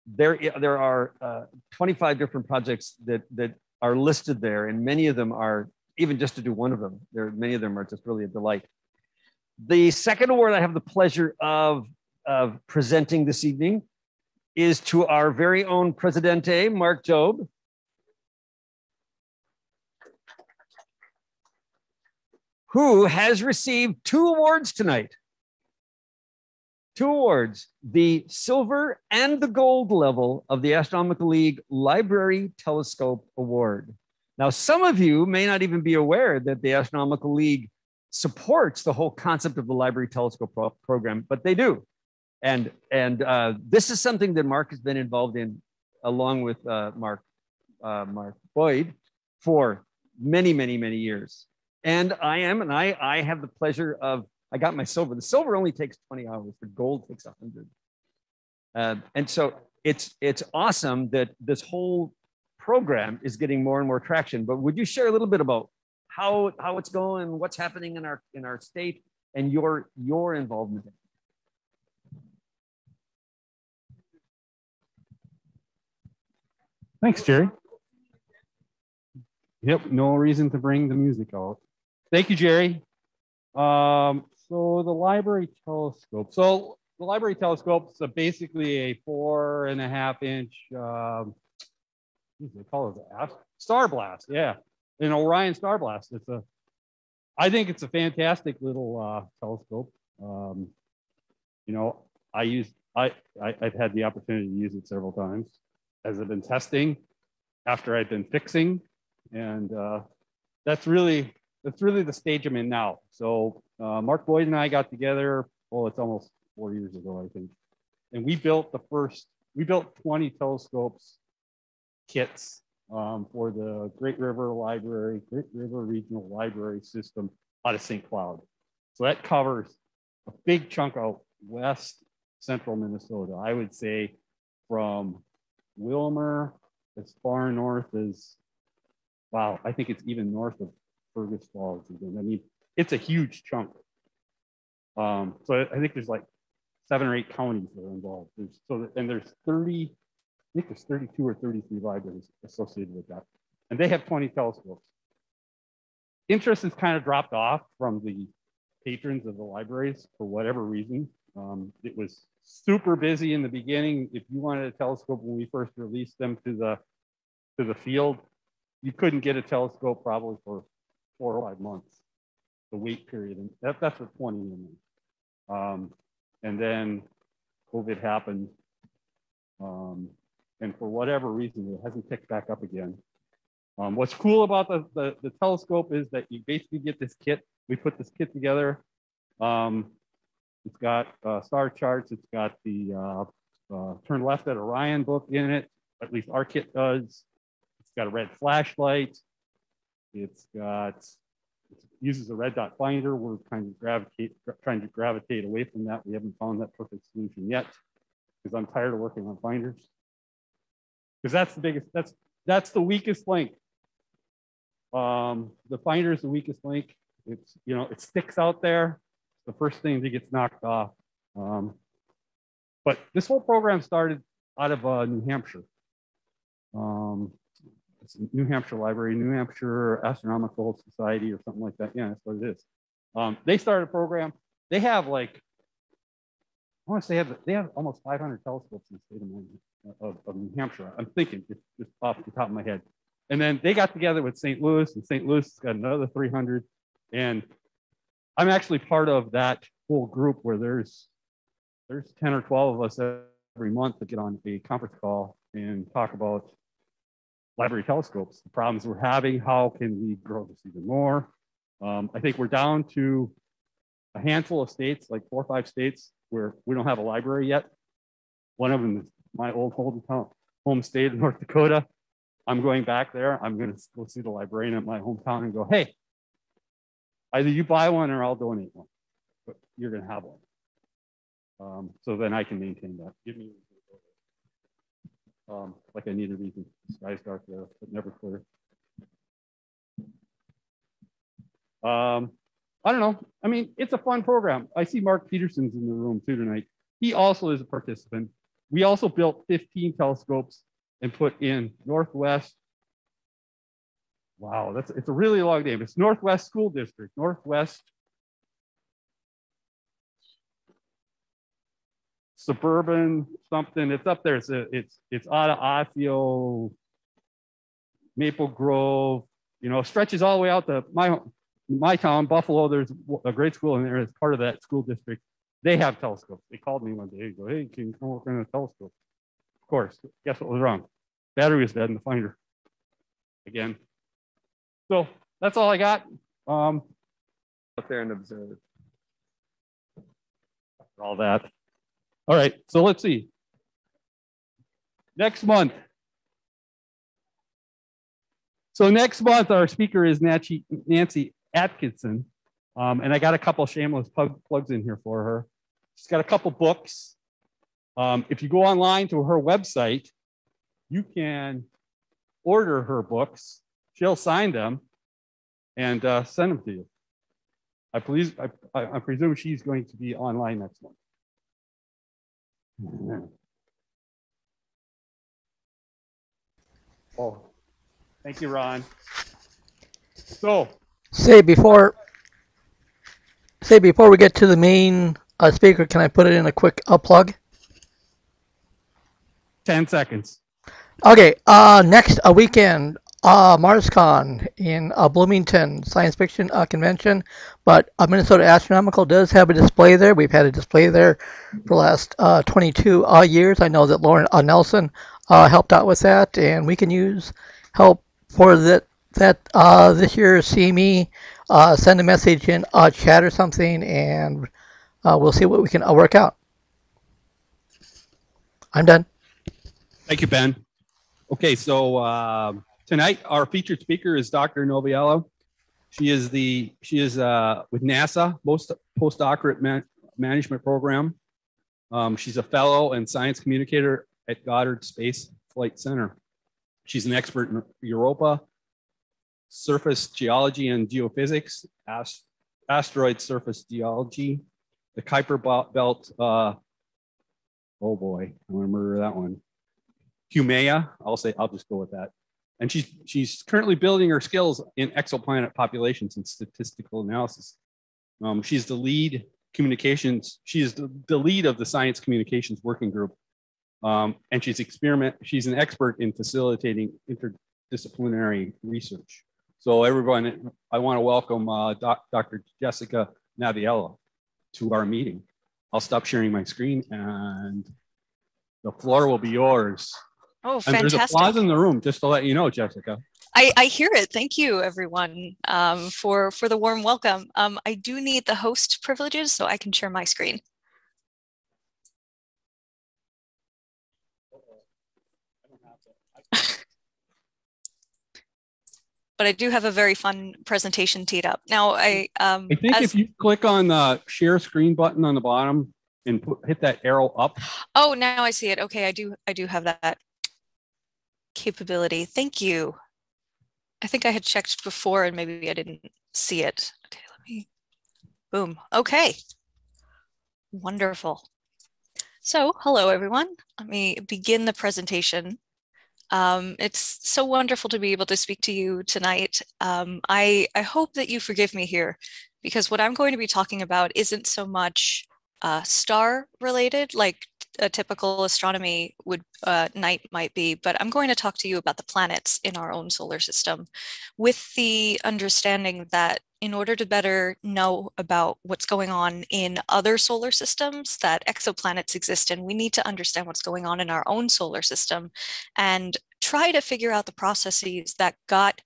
there are 25 different projects that are listed there, and many of them are, even just to do one of them, many of them are just really a delight. The second award I have the pleasure of presenting this evening is to our very own Presidente, Mark Jobe. Who has received 2 awards tonight. 2 awards, the silver and the gold level of the Astronomical League Library Telescope Award. Now, some of you may not even be aware that the Astronomical League supports the whole concept of the Library Telescope program, but they do. And this is something that Mark has been involved in along with Mark Boyd for many, many, many years. And I have the pleasure of, I got my silver. The silver only takes 20 hours. The gold takes 100. And so it's awesome that this whole program is getting more and more traction. But would you share a little bit about how it's going, what's happening in our state, and your involvement in it? Thanks, Jerry. Yep, no reason to bring the music out. Thank you, Jerry. So the library telescope. So the library telescope is basically a 4.5 inch, what do they call it? Star blast. Yeah, an Orion star blast. I think it's a fantastic little telescope. You know, I've had the opportunity to use it several times as I've been testing, after I've been fixing, and that's really the stage I'm in now. So Mark Boyd and I got together, it's almost 4 years ago, I think. And we built 20 telescopes kits for the Great River Regional Library System out of St. Cloud. So that covers a big chunk of west central Minnesota. I would say from Wilmer as far north as, wow, I think it's even north of Fergus Falls again. I mean, it's a huge chunk. So I think there's like 7 or 8 counties that are involved. There's 30, I think there's 32 or 33 libraries associated with that. And they have 20 telescopes. Interest has kind of dropped off from the patrons of the libraries for whatever reason. It was super busy in the beginning. If you wanted a telescope when we first released them to the field, you couldn't get a telescope probably for 4 or 5 months, the wait period. And that's what 20 means. And then COVID happened. And for whatever reason, it hasn't picked back up again. What's cool about the telescope is that you basically get this kit. We put this kit together. It's got star charts. It's got the Turn Left at Orion book in it. At least our kit does. It's got a red flashlight. It uses a red dot finder. We're kind of trying to gravitate away from that. We haven't found that perfect solution yet because I'm tired of working on finders. Because that's the biggest, that's the weakest link. The finder is the weakest link. It's, you know, it sticks out there. It's the first thing that gets knocked off. But this whole program started out of New Hampshire. It's New Hampshire Library, New Hampshire Astronomical Society or something like that. Yeah, that's what it is. They started a program. They have like, I want to say they have almost 500 telescopes in the state of New Hampshire. I'm thinking just off the top of my head. And then they got together with St. Louis, and St. Louis has got another 300. And I'm actually part of that whole group where there's 10 or 12 of us every month that get on a conference call and talk about library telescopes, the problems we're having, how can we grow this even more. I think we're down to a handful of states, like 4 or 5 states, where we don't have a library yet. One of them is my old home state of North Dakota. I'm going back there. I'm going to go see the librarian at my hometown and go, hey, either you buy one or I'll donate one, but you're going to have one. So then I can maintain that. Give me, like I need a reason. The sky's dark there, but never clear. I don't know. I mean, it's a fun program. I see Mark Peterson's in the room too tonight. He also is a participant. We also built 15 telescopes and put in Northwest. Wow, it's a really long name. It's Northwest School District, Northwest Suburban something. It's up there. It's out of Osseo, Maple Grove. You know, stretches all the way out to my town, Buffalo. There's a great school in there. It's part of that school district. They have telescopes. They called me one day and go, hey, can you come work on a telescope? Of course. Guess what was wrong? Battery was dead in the finder. Again. So that's all I got. Up there and observe. All that. All right. So let's see. Next month. So next month, our speaker is Nancy Atkinson. And I got a couple shameless plugs in here for her. She's got a couple books. If you go online to her website, you can order her books. She'll sign them and send them to you. I presume she's going to be online next month. Oh, thank you, Ron. So, before we get to the main speaker, can I put it in a quick plug? 10 seconds. Okay, next weekend, MarsCon in Bloomington, science fiction convention, but Minnesota Astronomical does have a display there. We've had a display there for the last 22 years. I know that Lauren Nelson helped out with that, and we can use help for that this year. See me, send a message in chat or something, and we'll see what we can work out. I'm done. Thank you, Ben. Okay, so tonight our featured speaker is Dr. Nobiello. She is with NASA postdoctorate management program. She's a fellow and science communicator at Goddard Space Flight Center. She's an expert in Europa, surface geology and geophysics, asteroid surface geology, the Kuiper belt. Oh boy, I remember that one. Humea, I'll just go with that. And she's currently building her skills in exoplanet populations and statistical analysis. She's the lead communications. She is the lead of the science communications working group. And she's an expert in facilitating interdisciplinary research. So everyone, I want to welcome Dr. Jessica Noviello to our meeting. I'll stop sharing my screen and the floor will be yours. Oh, and fantastic. There's applause in the room, just to let you know, Jessica. I hear it. Thank you, everyone, for the warm welcome. I do need the host privileges so I can share my screen. But I do have a very fun presentation teed up. Now, I think if you click on the share screen button on the bottom and hit that arrow up. Oh, now I see it. Okay, I do have that capability. Thank you. I think I had checked before and maybe I didn't see it. Okay, let me, boom. Okay, wonderful. So, hello everyone. Let me begin the presentation. It's so wonderful to be able to speak to you tonight. I hope that you forgive me here because what I'm going to be talking about isn't so much star related like a typical astronomy night might be, but I'm going to talk to you about the planets in our own solar system with the understanding that in order to better know about what's going on in other solar systems that exoplanets exist in, we need to understand what's going on in our own solar system and try to figure out the processes that got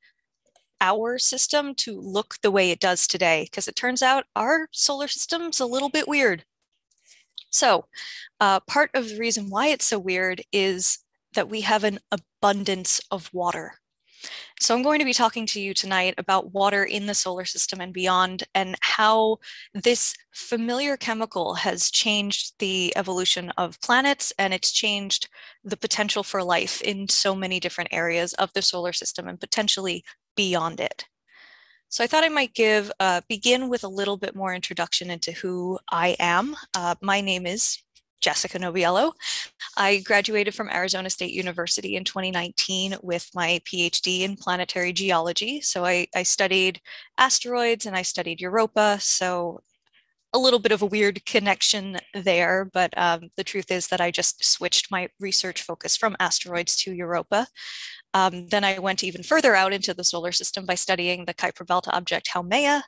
our system to look the way it does today, because it turns out our solar system's a little bit weird. So part of the reason why it's so weird is that we have an abundance of water. So I'm going to be talking to you tonight about water in the solar system and beyond, and how this familiar chemical has changed the evolution of planets, and it's changed the potential for life in so many different areas of the solar system and potentially beyond it. So I thought I might begin with a little bit more introduction into who I am. My name is Jessica Nobiello. I graduated from Arizona State University in 2019 with my PhD in planetary geology. So I studied asteroids and I studied Europa. So a little bit of a weird connection there, but the truth is that I just switched my research focus from asteroids to Europa. Then I went even further out into the solar system by studying the Kuiper belt object Haumea.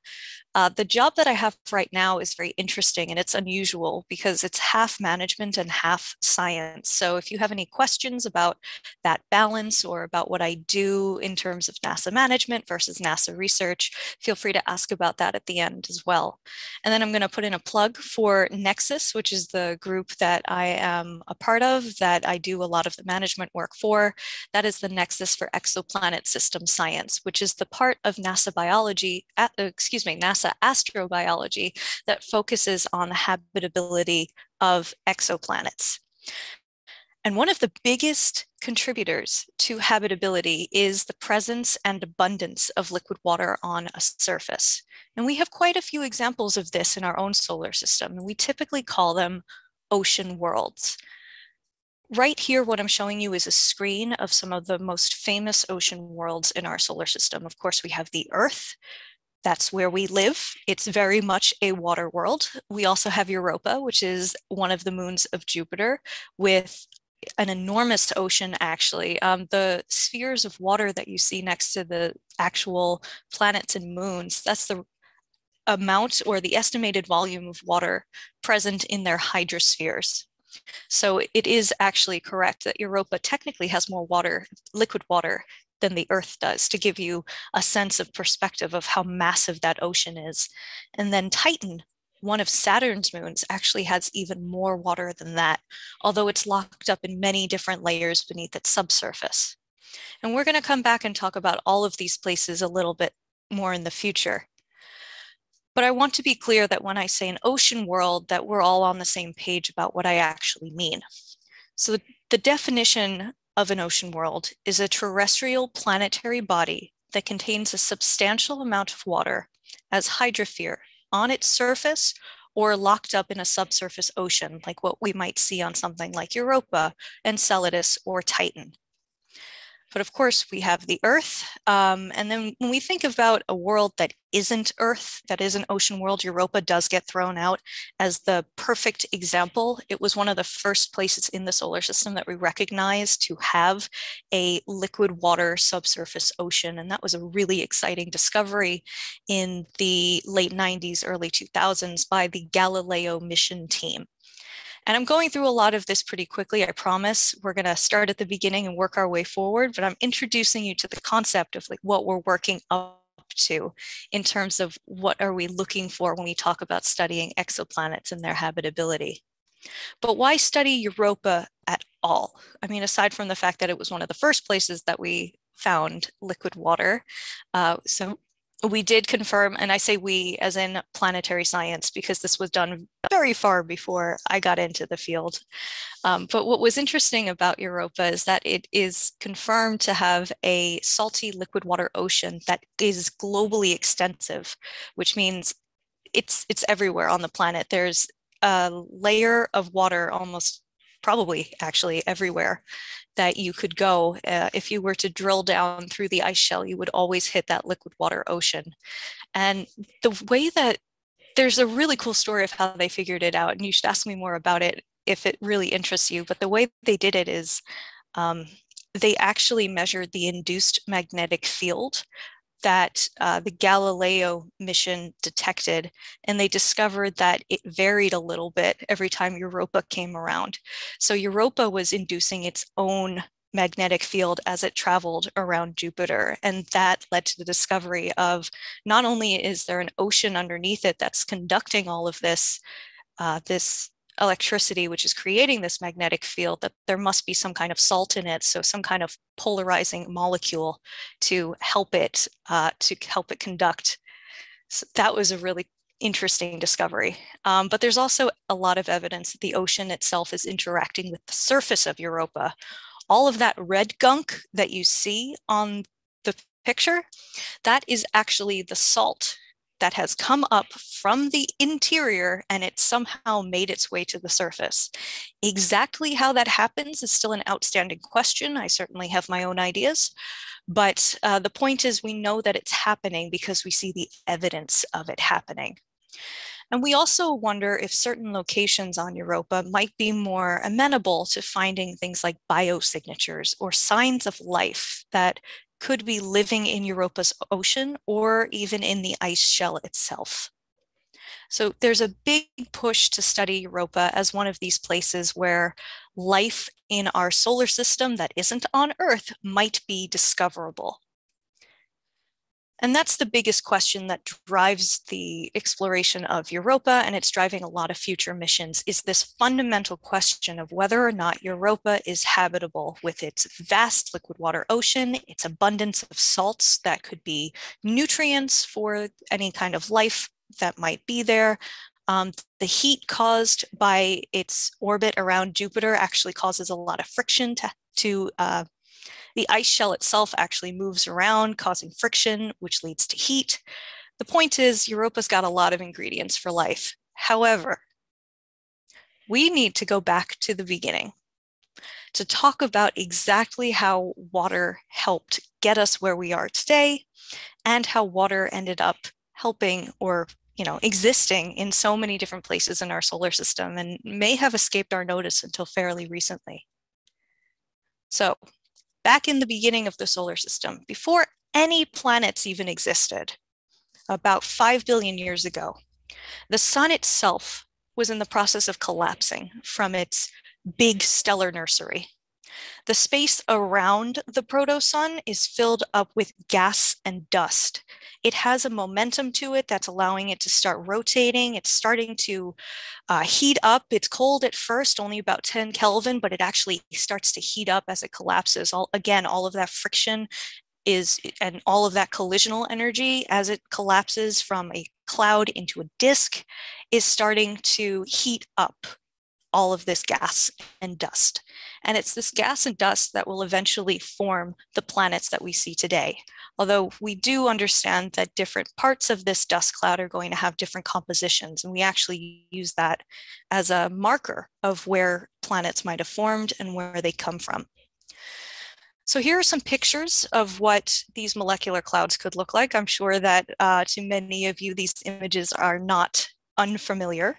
The job that I have right now is very interesting, and it's unusual because it's half management and half science. So if you have any questions about that balance or about what I do in terms of NASA management versus NASA research, feel free to ask about that at the end as well. And then I'm going to put in a plug for Nexus, which is the group that I am a part of, that I do a lot of the management work for. That is the Nexus for Exoplanet System Science, which is the part of NASA NASA astrobiology that focuses on the habitability of exoplanets. And one of the biggest contributors to habitability is the presence and abundance of liquid water on a surface. And we have quite a few examples of this in our own solar system, and we typically call them ocean worlds. Right here, what I'm showing you is a screen of some of the most famous ocean worlds in our solar system. Of course, we have the Earth. That's where we live. It's very much a water world. We also have Europa, which is one of the moons of Jupiter, with an enormous ocean, actually. The spheres of water that you see next to the actual planets and moons, that's the amount or the estimated volume of water present in their hydrospheres. So it is actually correct that Europa technically has more water, liquid water, than the Earth does, to give you a sense of perspective of how massive that ocean is. And then Titan, one of Saturn's moons, actually has even more water than that, although it's locked up in many different layers beneath its subsurface. And we're going to come back and talk about all of these places a little bit more in the future. But I want to be clear that when I say an ocean world, that we're all on the same page about what I actually mean. So the definition of an ocean world is a terrestrial planetary body that contains a substantial amount of water as hydrosphere on its surface or locked up in a subsurface ocean, like what we might see on something like Europa, Enceladus, or Titan. But of course, we have the Earth. And then when we think about a world that isn't Earth, that is an ocean world, Europa does get thrown out as the perfect example. It was one of the first places in the solar system that we recognized to have a liquid water subsurface ocean. And that was a really exciting discovery in the late 90s, early 2000s by the Galileo mission team. And I'm going through a lot of this pretty quickly, I promise. We're going to start at the beginning and work our way forward, but I'm introducing you to the concept of like what we're working up to in terms of what are we looking for when we talk about studying exoplanets and their habitability. But why study Europa at all? I mean, aside from the fact that it was one of the first places that we found liquid water. So we did confirm, and I say we as in planetary science, because this was done very far before I got into the field. But what was interesting about Europa is that it is confirmed to have a salty liquid water ocean that is globally extensive, which means it's everywhere on the planet. There's a layer of water almost probably actually everywhere that you could go. If you were to drill down through the ice shell, you would always hit that liquid water ocean. And the way that there's a really cool story of how they figured it out, and you should ask me more about it if it really interests you. But the way they did it is they actually measured the induced magnetic field that the Galileo mission detected, and they discovered that it varied a little bit every time Europa came around. So Europa was inducing its own magnetic field as it traveled around Jupiter. And that led to the discovery of not only is there an ocean underneath it that's conducting all of this, this electricity, which is creating this magnetic field, that there must be some kind of salt in it. So some kind of polarizing molecule to help it conduct. So that was a really interesting discovery. But there's also a lot of evidence that the ocean itself is interacting with the surface of Europa. All of that red gunk that you see on the picture, that is actually the salt that has come up from the interior and it somehow made its way to the surface. Exactly how that happens is still an outstanding question. I certainly have my own ideas, but the point is we know that it's happening because we see the evidence of it happening. And we also wonder if certain locations on Europa might be more amenable to finding things like biosignatures or signs of life that could be living in Europa's ocean or even in the ice shell itself. So there's a big push to study Europa as one of these places where life in our solar system that isn't on Earth might be discoverable. And that's the biggest question that drives the exploration of Europa, and it's driving a lot of future missions, is this fundamental question of whether or not Europa is habitable with its vast liquid water ocean, its abundance of salts that could be nutrients for any kind of life that might be there. The heat caused by its orbit around Jupiter actually causes a lot of friction to the ice shell itself actually moves around, causing friction, which leads to heat. The point is, Europa's got a lot of ingredients for life. However, we need to go back to the beginning to talk about exactly how water helped get us where we are today and how water ended up helping or existing in so many different places in our solar system and may have escaped our notice until fairly recently. So, back in the beginning of the solar system, before any planets even existed, about 5 billion years ago, the sun itself was in the process of collapsing from its big stellar nursery. The space around the proto-sun is filled up with gas and dust. It has a momentum to it that's allowing it to start rotating. It's starting to heat up. It's cold at first, only about 10 Kelvin, but it actually starts to heat up as it collapses. All of that friction and all of that collisional energy as it collapses from a cloud into a disk is starting to heat up all of this gas and dust. And it's this gas and dust that will eventually form the planets that we see today. Although we do understand that different parts of this dust cloud are going to have different compositions. And we actually use that as a marker of where planets might have formed and where they come from. So here are some pictures of what these molecular clouds could look like. I'm sure that to many of you, these images are not unfamiliar.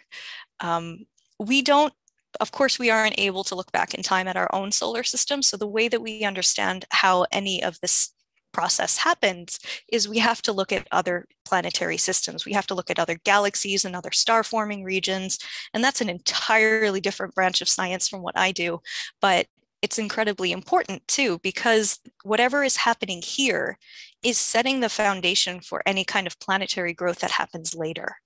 Of course, we aren't able to look back in time at our own solar system. So the way that we understand how any of this process happens is we have to look at other planetary systems. We have to look at other galaxies and other star forming regions. And that's an entirely different branch of science from what I do. But it's incredibly important too, because whatever is happening here is setting the foundation for any kind of planetary growth that happens later.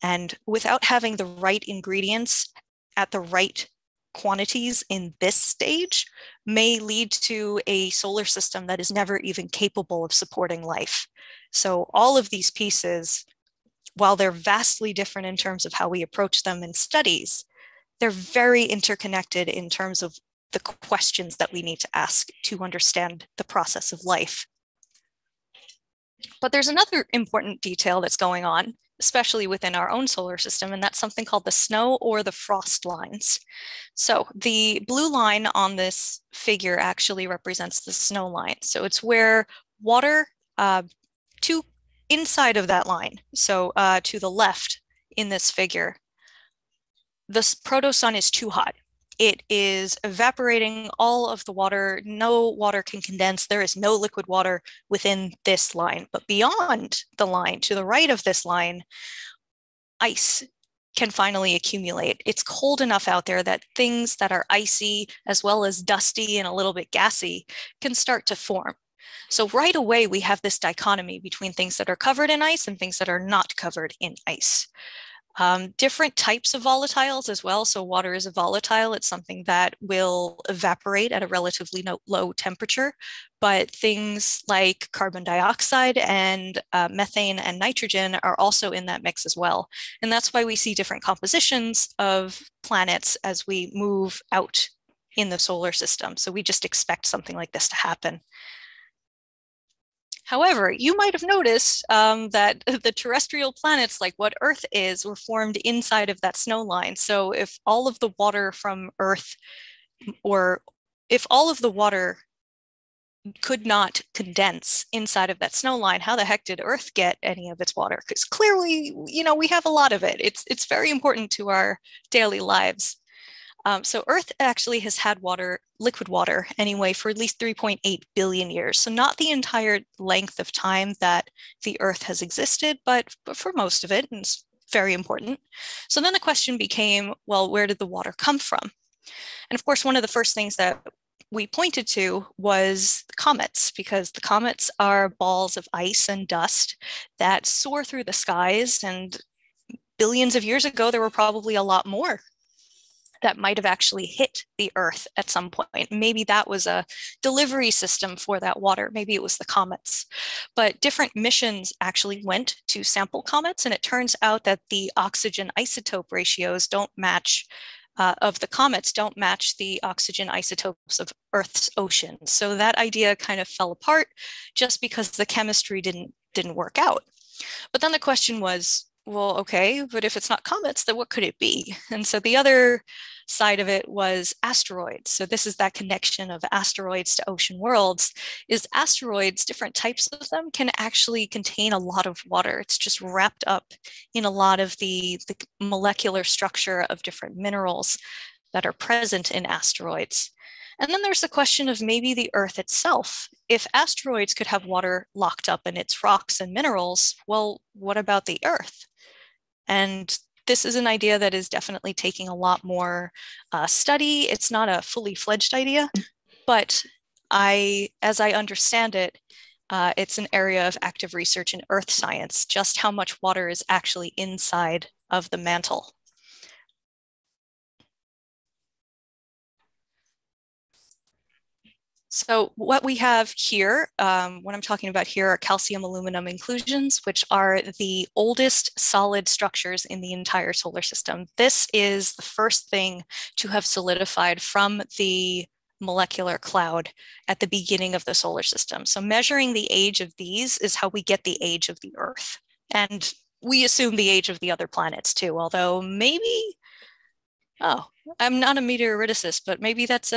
And without having the right ingredients at the right quantities in this stage may lead to a solar system that is never even capable of supporting life. So all of these pieces, while they're vastly different in terms of how we approach them in studies, they're very interconnected in terms of the questions that we need to ask to understand the process of life. But there's another important detail that's going on, especially within our own solar system, and that's something called the snow or the frost lines. So the blue line on this figure actually represents the snow line. So it's where water inside of that line, so to the left in this figure, the proto-sun is too hot. It is evaporating all of the water. No water can condense. There is no liquid water within this line. But beyond the line, to the right of this line, ice can finally accumulate. It's cold enough out there that things that are icy as well as dusty and a little bit gassy can start to form. So right away, we have this dichotomy between things that are covered in ice and things that are not covered in ice. Different types of volatiles as well. So water is a volatile. It's something that will evaporate at a relatively low temperature. But things like carbon dioxide and methane and nitrogen are also in that mix as well. And that's why we see different compositions of planets as we move out in the solar system. So we just expect something like this to happen. However, you might have noticed that the terrestrial planets, like what Earth is, were formed inside of that snow line. So if all of the water from Earth, or if all of the water could not condense inside of that snow line, how the heck did Earth get any of its water? Because clearly, you know, we have a lot of it. It's very important to our daily lives. So Earth actually has had water, liquid water anyway, for at least 3.8 billion years. So not the entire length of time that the Earth has existed, but for most of it, and it's very important. So then the question became, well, where did the water come from? And of course, one of the first things that we pointed to was comets, because the comets are balls of ice and dust that soar through the skies. And billions of years ago, there were probably a lot more that might have actually hit the Earth at some point. Maybe that was a delivery system for that water. Maybe it was the comets. But different missions actually went to sample comets, and it turns out that the oxygen isotope ratios don't match, of the comets don't match the oxygen isotopes of Earth's oceans. So that idea kind of fell apart just because the chemistry didn't work out. But then the question was, well, okay, but if it's not comets, then what could it be? And so the other side of it was asteroids. So this is that connection of asteroids to ocean worlds. Is asteroids, different types of them, can actually contain a lot of water. It's just wrapped up in a lot of the molecular structure of different minerals that are present in asteroids. And then there's the question of maybe the Earth itself. If asteroids could have water locked up in its rocks and minerals, well, what about the Earth? And this is an idea that is definitely taking a lot more study. It's not a fully fledged idea, but as I understand it, it's an area of active research in Earth science, just how much water is actually inside of the mantle. So what we have here, what I'm talking about here are calcium aluminum inclusions, which are the oldest solid structures in the entire solar system. This is the first thing to have solidified from the molecular cloud at the beginning of the solar system. So measuring the age of these is how we get the age of the Earth. And we assume the age of the other planets too, although maybe, oh, I'm not a meteoriticist, but maybe that's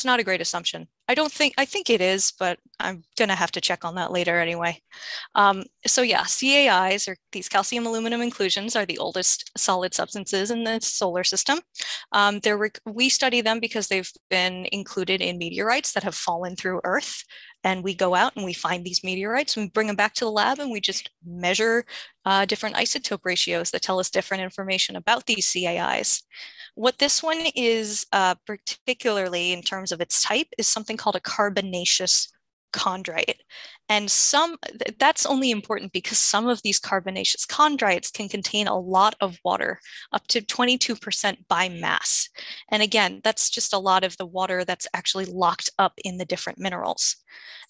not a great assumption. I think it is, but I'm gonna have to check on that later anyway. So yeah, CAIs, or these calcium aluminum inclusions, are the oldest solid substances in the solar system. We study them because they've been included in meteorites that have fallen through Earth. And we go out and we find these meteorites, and we bring them back to the lab, and we just measure different isotope ratios that tell us different information about these CAIs. What this one is particularly in terms of its type is something called a carbonaceous chondrite. And that's only important because some of these carbonaceous chondrites can contain a lot of water, up to 22% by mass. And again, that's just a lot of the water that's actually locked up in the different minerals.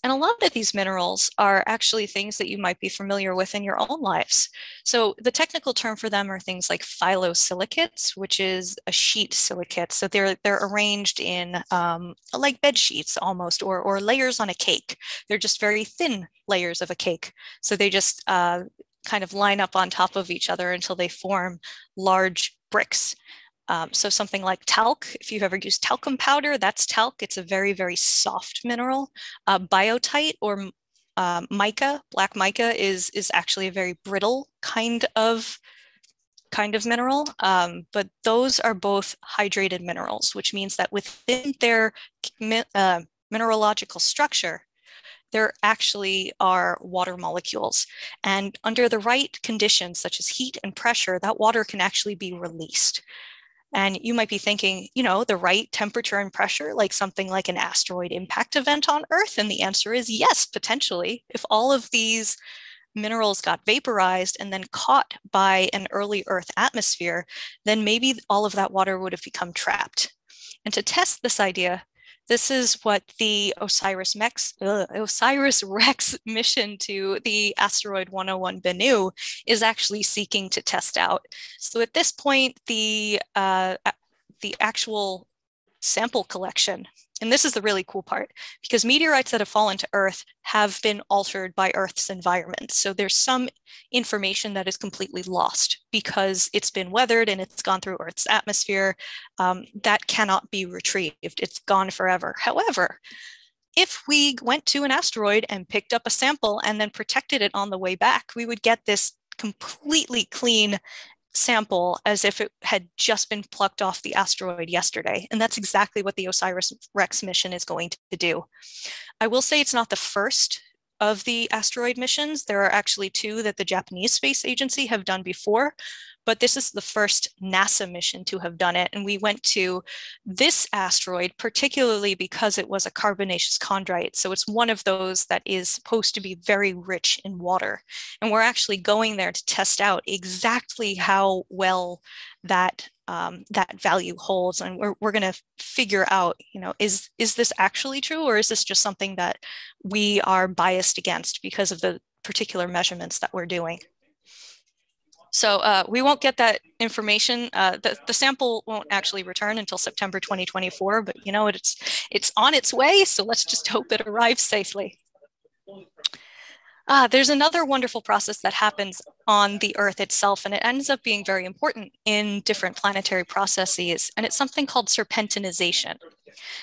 And a lot of these minerals are actually things that you might be familiar with in your own lives. So the technical term for them are things like phyllosilicates, which is a sheet silicate. So they're arranged in like bed sheets almost, or layers on a cake. They're just very thin layers of a cake. So they just kind of line up on top of each other until they form large bricks. So something like talc, if you've ever used talcum powder, that's talc. It's a very, very soft mineral. Biotite or mica, black mica, is actually a very brittle kind of mineral. But those are both hydrated minerals, which means that within their mineralogical structure, there actually are water molecules. And under the right conditions, such as heat and pressure, that water can actually be released. And you might be thinking, you know, the right temperature and pressure, like something like an asteroid impact event on Earth? And the answer is yes, potentially. If all of these minerals got vaporized and then caught by an early Earth atmosphere, then maybe all of that water would have become trapped. And to test this idea, this is what the OSIRIS-REx mission to the asteroid 101 Bennu is actually seeking to test out. So at this point, the actual sample collection, and this is the really cool part, because meteorites that have fallen to Earth have been altered by Earth's environment. So there's some information that is completely lost because it's been weathered and it's gone through Earth's atmosphere. That cannot be retrieved. It's gone forever. However, if we went to an asteroid and picked up a sample and then protected it on the way back, we would get this completely clean sample as if it had just been plucked off the asteroid yesterday. And that's exactly what the OSIRIS-REx mission is going to do. I will say it's not the first of the asteroid missions. There are actually two that the Japanese Space Agency have done before, but this is the first NASA mission to have done it. And we went to this asteroid particularly because it was a carbonaceous chondrite. So it's one of those that is supposed to be very rich in water. And we're actually going there to test out exactly how well that that value holds. And we're going to figure out, you know, is this actually true, or is this just something that we are biased against because of the particular measurements that we're doing? So we won't get that information. The sample won't actually return until September 2024, but you know, it's on its way. So let's just hope it arrives safely. There's another wonderful process that happens on the Earth itself, and it ends up being very important in different planetary processes, and it's something called serpentinization.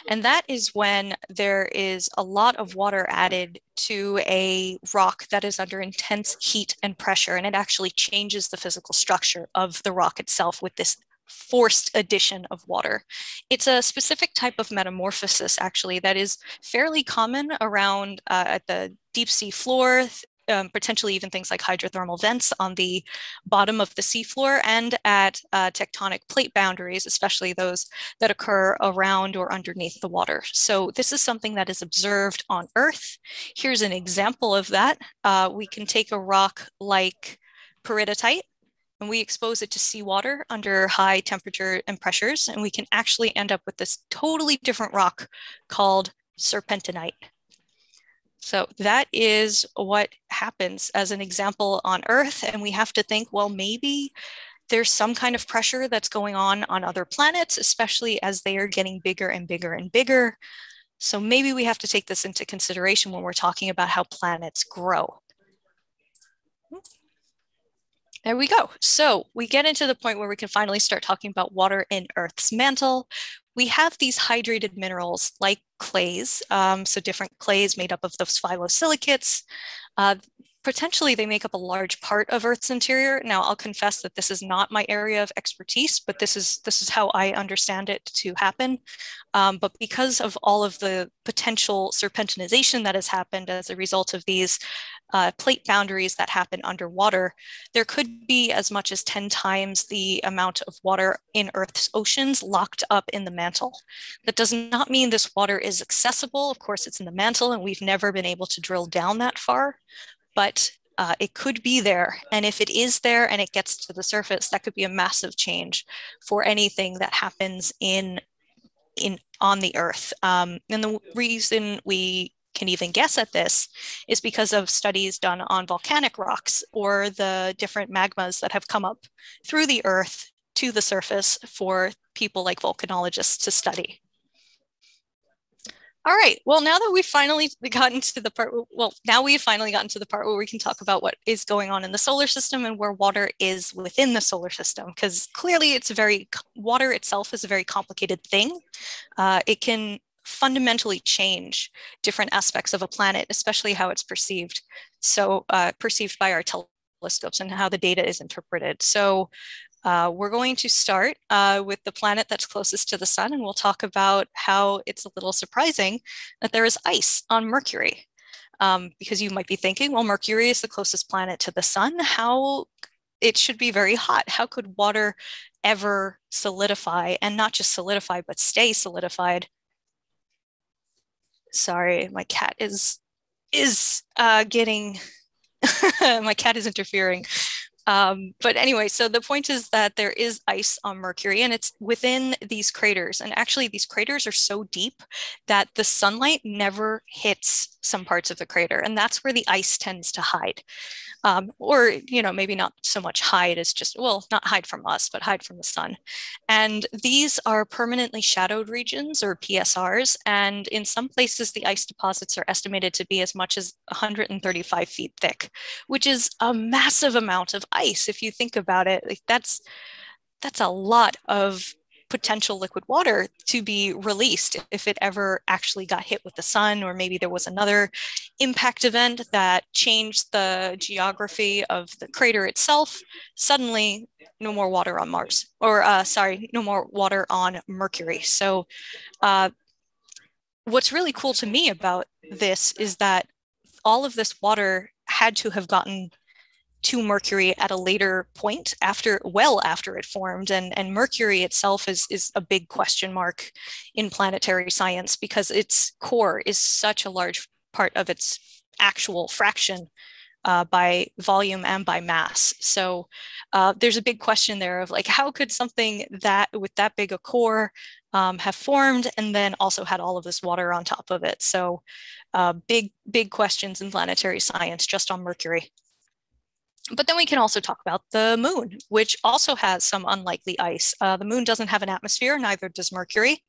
And that is when there is a lot of water added to a rock that is under intense heat and pressure, and it actually changes the physical structure of the rock itself with this forced addition of water. It's a specific type of metamorphosis, actually, that is fairly common around at the deep sea floor, potentially even things like hydrothermal vents on the bottom of the seafloor, and at tectonic plate boundaries, especially those that occur around or underneath the water. So this is something that is observed on Earth. Here's an example of that. We can take a rock like peridotite, and we expose it to seawater under high temperature and pressures, and we can actually end up with this totally different rock called serpentinite. So that is what happens as an example on Earth, and we have to think, well, maybe there's some kind of pressure that's going on other planets, especially as they are getting bigger and bigger and bigger. So maybe we have to take this into consideration when we're talking about how planets grow. There we go. So we get into the point where we can finally start talking about water in Earth's mantle. We have these hydrated minerals like clays, so different clays made up of those phyllosilicates. Potentially, they make up a large part of Earth's interior. Now, I'll confess that this is not my area of expertise, but this is how I understand it to happen. But because of all of the potential serpentinization that has happened as a result of these plate boundaries that happen underwater, there could be as much as 10 times the amount of water in Earth's oceans locked up in the mantle. That does not mean this water is accessible. Of course, it's in the mantle, and we've never been able to drill down that far. But it could be there. And if it is there and it gets to the surface, that could be a massive change for anything that happens on the Earth. And the reason we can even guess at this is because of studies done on volcanic rocks or the different magmas that have come up through the Earth to the surface for people like volcanologists to study. All right, well, now that we've finally gotten to the part, where we can talk about what is going on in the solar system and where water is within the solar system, because clearly water itself is a very complicated thing. It can fundamentally change different aspects of a planet, especially how it's perceived. So perceived by our telescopes and how the data is interpreted. So we're going to start with the planet that's closest to the sun, and we'll talk about how it's a little surprising that there is ice on Mercury. because you might be thinking, well, Mercury is the closest planet to the sun. How it should be very hot. How could water ever solidify, and not just solidify, but stay solidified? Sorry, my cat is getting, my cat is interfering. But anyway, so the point is that there is ice on Mercury, and it's within these craters. And actually, these craters are so deep that the sunlight never hits some parts of the crater. And that's where the ice tends to hide. Or, you know, maybe not so much hide as just, well, not hide from us, but hide from the sun. And these are permanently shadowed regions, or PSRs. And in some places, the ice deposits are estimated to be as much as 135 feet thick, which is a massive amount of ice. If you think about it, like that's a lot of potential liquid water to be released if it ever actually got hit with the sun, or maybe there was another impact event that changed the geography of the crater itself. Suddenly, no more water on Mars, or sorry, no more water on Mercury. So what's really cool to me about this is that all of this water had to have gotten to Mercury at a later point, well after it formed. And Mercury itself is a big question mark in planetary science, because its core is such a large part of its actual fraction by volume and by mass. So there's a big question there of like, how could something that with that big a core have formed and then also had all of this water on top of it? So big questions in planetary science just on Mercury. But then we can also talk about the moon, which also has some unlikely ice. The moon doesn't have an atmosphere, neither does Mercury.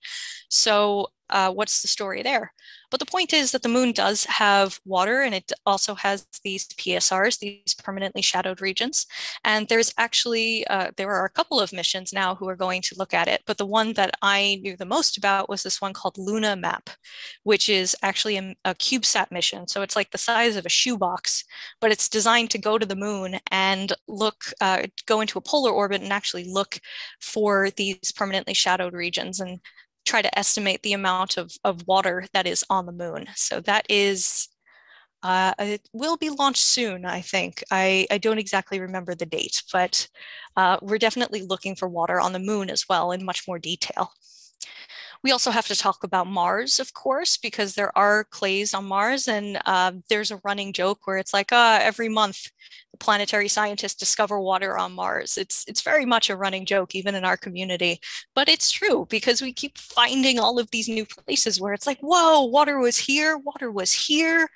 So what's the story there? But the point is that the moon does have water, and it also has these PSRs, these permanently shadowed regions. And there's actually, there are a couple of missions now who are going to look at it. But the one that I knew the most about was this one called Luna Map, which is actually a CubeSat mission. So it's like the size of a shoebox, but it's designed to go to the moon and look, go into a polar orbit and actually look for these permanently shadowed regions and try to estimate the amount of water that is on the moon. So that is, it will be launched soon, I think. I don't exactly remember the date, but we're definitely looking for water on the moon as well in much more detail. We also have to talk about Mars, of course, because there are clays on Mars, and there's a running joke where it's like, every month the planetary scientists discover water on Mars. It's very much a running joke, even in our community, but it's true because we keep finding all of these new places where it's like, whoa, water was here, water was here.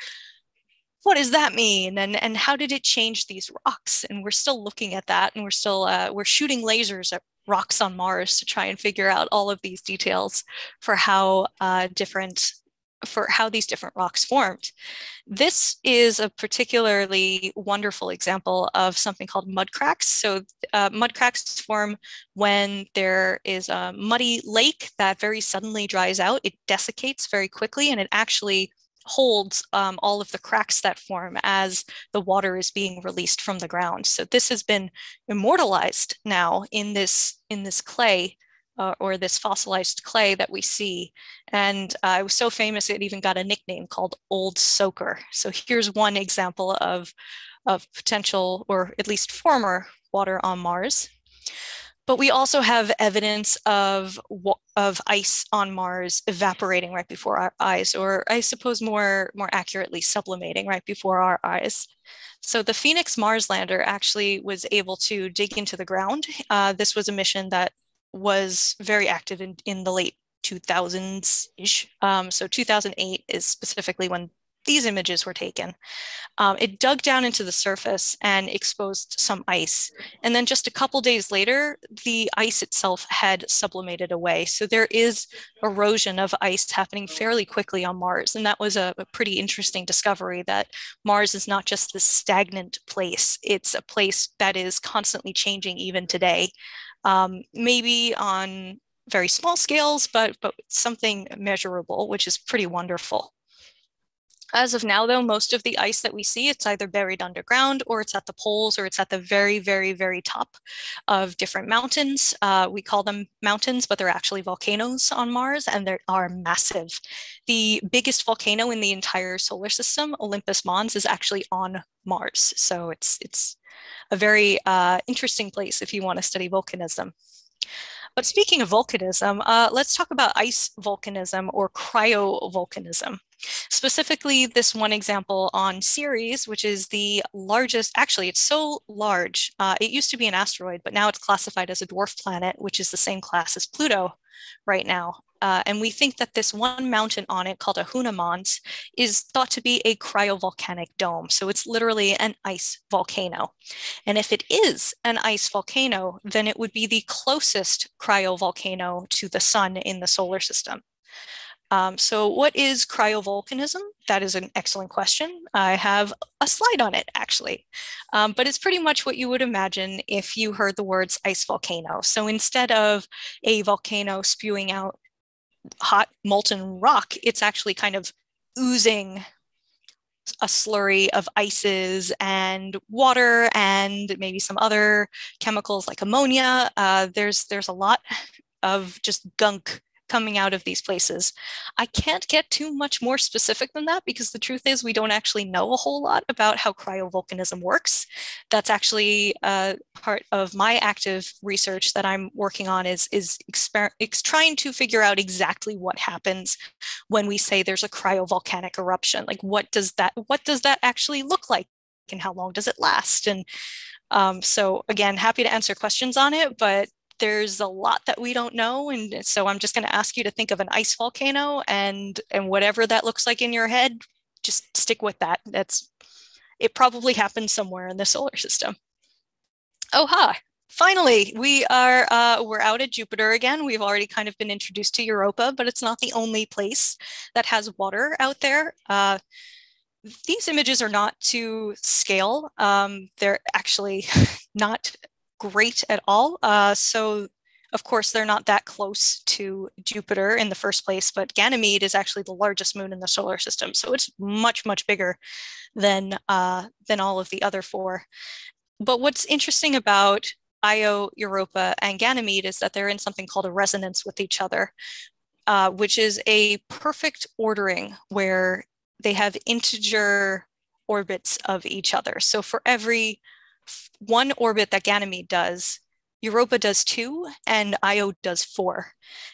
What does that mean? And how did it change these rocks? And we're still looking at that, and we're still, we're shooting lasers at rocks on Mars to try and figure out all of these details for how these different rocks formed. This is a particularly wonderful example of something called mud cracks. So mud cracks form when there is a muddy lake that very suddenly dries out. It desiccates very quickly, and it actually holds all of the cracks that form as the water is being released from the ground. So this has been immortalized now in this clay, or this fossilized clay that we see. And it was so famous, it even got a nickname called Old Soaker. So here's one example of potential, or at least former, water on Mars. But we also have evidence of ice on Mars evaporating right before our eyes, or I suppose more accurately, sublimating right before our eyes. So the Phoenix Mars lander actually was able to dig into the ground. This was a mission that was very active in the late 2000s-ish. So 2008 is specifically when these images were taken. It dug down into the surface and exposed some ice. And then just a couple days later, the ice itself had sublimated away. So there is erosion of ice happening fairly quickly on Mars. And that was a pretty interesting discovery, that Mars is not just this stagnant place. It's a place that is constantly changing even today. Maybe on very small scales, but something measurable, which is pretty wonderful. As of now, though, most of the ice that we see, it's either buried underground or it's at the poles or it's at the very, very, very top of different mountains. We call them mountains, but they're actually volcanoes on Mars, and they are massive. The biggest volcano in the entire solar system, Olympus Mons, is actually on Mars. So it's a very interesting place if you want to study volcanism. But speaking of volcanism, let's talk about ice volcanism or cryovolcanism. Specifically, this one example on Ceres, which is the largest, actually, it's so large. It used to be an asteroid, but now it's classified as a dwarf planet, which is the same class as Pluto right now. And we think that this one mountain on it called Ahuna Mons is thought to be a cryovolcanic dome. So it's literally an ice volcano. And if it is an ice volcano, then it would be the closest cryovolcano to the sun in the solar system. So what is cryovolcanism? That is an excellent question. I have a slide on it, actually. But it's pretty much what you would imagine if you heard the words ice volcano. So instead of a volcano spewing out hot molten rock, it's actually kind of oozing a slurry of ices and water and maybe some other chemicals like ammonia. There's a lot of just gunk coming out of these places. I can't get too much more specific than that because the truth is we don't actually know a whole lot about how cryovolcanism works. That's actually part of my active research that I'm working on is trying to figure out exactly what happens when we say there's a cryovolcanic eruption. Like what does that actually look like and how long does it last? And so again, happy to answer questions on it, but there's a lot that we don't know. And so I'm just going to ask you to think of an ice volcano and whatever that looks like in your head, just stick with that. It probably happened somewhere in the solar system. Oh, hi. Finally, we're out at Jupiter again. We've already kind of been introduced to Europa, but it's not the only place that has water out there. These images are not to scale. They're actually not great at all. So of course, they're not that close to Jupiter in the first place, but Ganymede is actually the largest moon in the solar system. So it's much, much bigger than all of the other four. But what's interesting about Io, Europa, and Ganymede is that they're in something called a resonance with each other, which is a perfect ordering where they have integer orbits of each other. So for every one orbit that Ganymede does, Europa does 2 and Io does 4.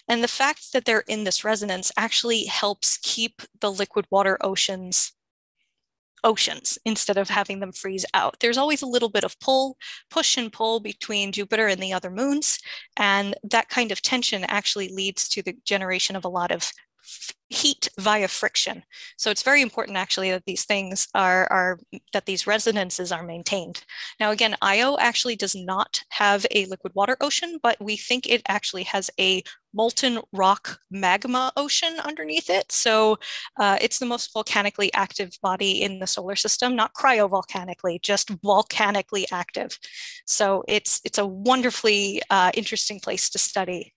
And the fact that they're in this resonance actually helps keep the liquid water oceans instead of having them freeze out. There's always a little bit of push and pull between Jupiter and the other moons. And that kind of tension actually leads to the generation of a lot of heat via friction. So it's very important actually that these things that these resonances are maintained. Now again, Io actually does not have a liquid water ocean, but we think it actually has a molten rock magma ocean underneath it. So it's the most volcanically active body in the solar system, not cryovolcanically, just volcanically active. So it's a wonderfully interesting place to study,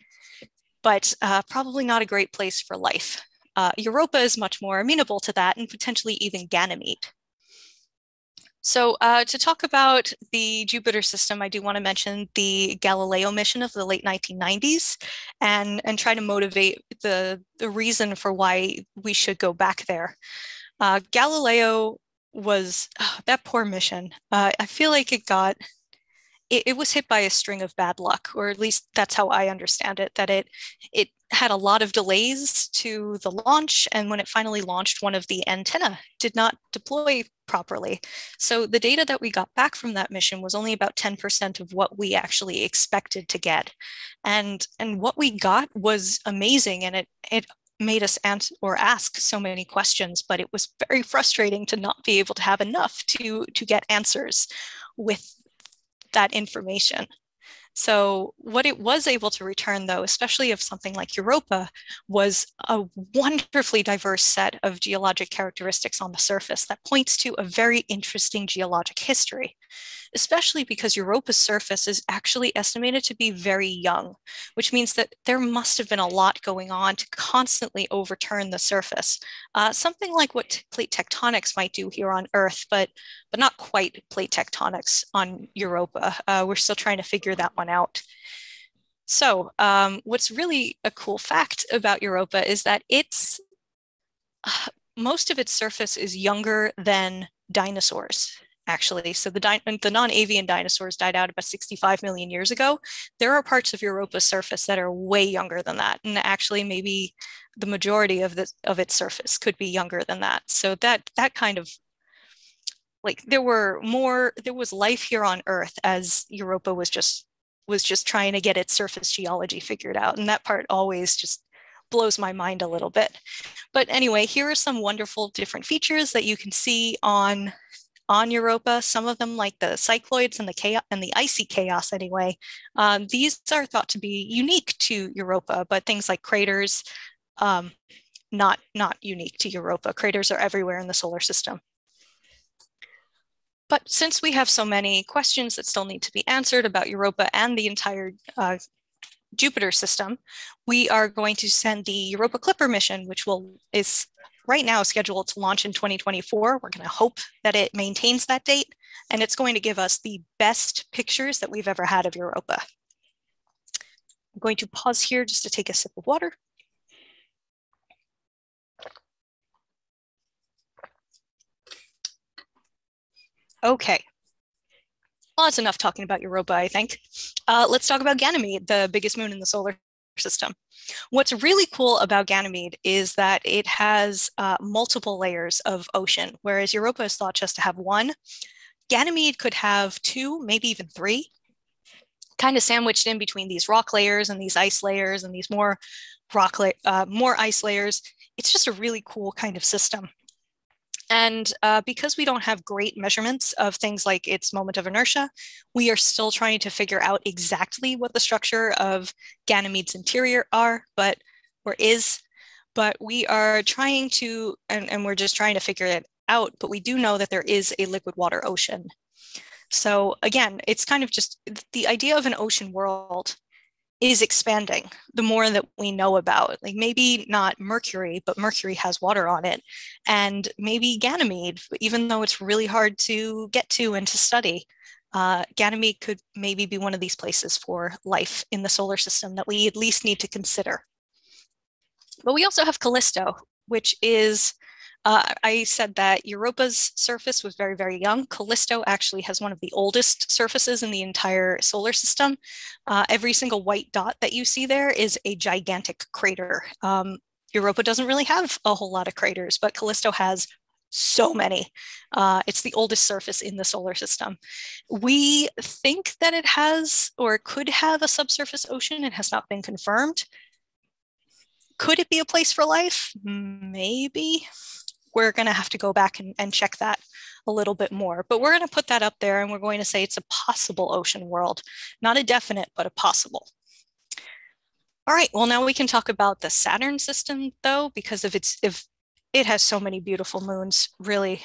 but probably not a great place for life. Europa is much more amenable to that, and potentially even Ganymede. So to talk about the Jupiter system, I do want to mention the Galileo mission of the late 1990s and try to motivate the reason for why we should go back there. Galileo was, that poor mission. I feel like it was hit by a string of bad luck, or at least that's how I understand it, that it had a lot of delays to the launch. And when it finally launched, one of the antennae did not deploy properly. So the data that we got back from that mission was only about 10% of what we actually expected to get. And what we got was amazing. And it made us ask so many questions, but it was very frustrating to not be able to have enough to get answers with that information. So what it was able to return, though, especially of something like Europa, was a wonderfully diverse set of geologic characteristics on the surface that points to a very interesting geologic history. especially because Europa's surface is actually estimated to be very young, which means that there must have been a lot going on to constantly overturn the surface. Something like what plate tectonics might do here on Earth, but not quite plate tectonics on Europa. We're still trying to figure that one out. So what's really a cool fact about Europa is that most of its surface is younger than dinosaurs, actually. So the non-avian dinosaurs died out about 65 million years ago. There are parts of Europa's surface that are way younger than that. And actually maybe the majority of its surface could be younger than that. So that kind of, like, there was life here on Earth as Europa was just trying to get its surface geology figured out. And that part always just blows my mind a little bit. But anyway, here are some wonderful different features that you can see on Europa. Some of them, like the cycloids and the chaos and the icy chaos anyway, these are thought to be unique to Europa, but things like craters, not unique to Europa. Craters are everywhere in the solar system. But since we have so many questions that still need to be answered about Europa and the entire Jupiter system, we are going to send the Europa Clipper mission, which is right now scheduled to launch in 2024. We're going to hope that it maintains that date, and it's going to give us the best pictures that we've ever had of Europa. I'm going to pause here just to take a sip of water. Okay. Well, that's enough talking about Europa, I think. Let's talk about Ganymede, the biggest moon in the solar system. What's really cool about Ganymede is that it has multiple layers of ocean, whereas Europa is thought just to have one. Ganymede could have two, maybe even three, kind of sandwiched in between these rock layers and these ice layers and these more ice layers. It's just a really cool kind of system. And because we don't have great measurements of things like its moment of inertia, we are still trying to figure out exactly what the structure of Ganymede's interior is. But we are trying to, and we're just trying to figure it out, but we do know that there is a liquid water ocean. So again, it's kind of just the idea of an ocean world is expanding the more that we know about. Like, maybe not Mercury, but Mercury has water on it. And maybe Ganymede, even though it's really hard to get to and to study, Ganymede could maybe be one of these places for life in the solar system that we at least need to consider. But we also have Callisto, which is, I said that Europa's surface was very, very young. Callisto actually has one of the oldest surfaces in the entire solar system. Every single white dot that you see there is a gigantic crater. Europa doesn't really have a whole lot of craters, but Callisto has so many. It's the oldest surface in the solar system. We think that it has or could have a subsurface ocean. It has not been confirmed. Could it be a place for life? Maybe. We're going to have to go back and check that a little bit more. But we're going to put that up there, and we're going to say it's a possible ocean world. Not a definite, but a possible. All right, well, now we can talk about the Saturn system, though, because if it has so many beautiful moons, really.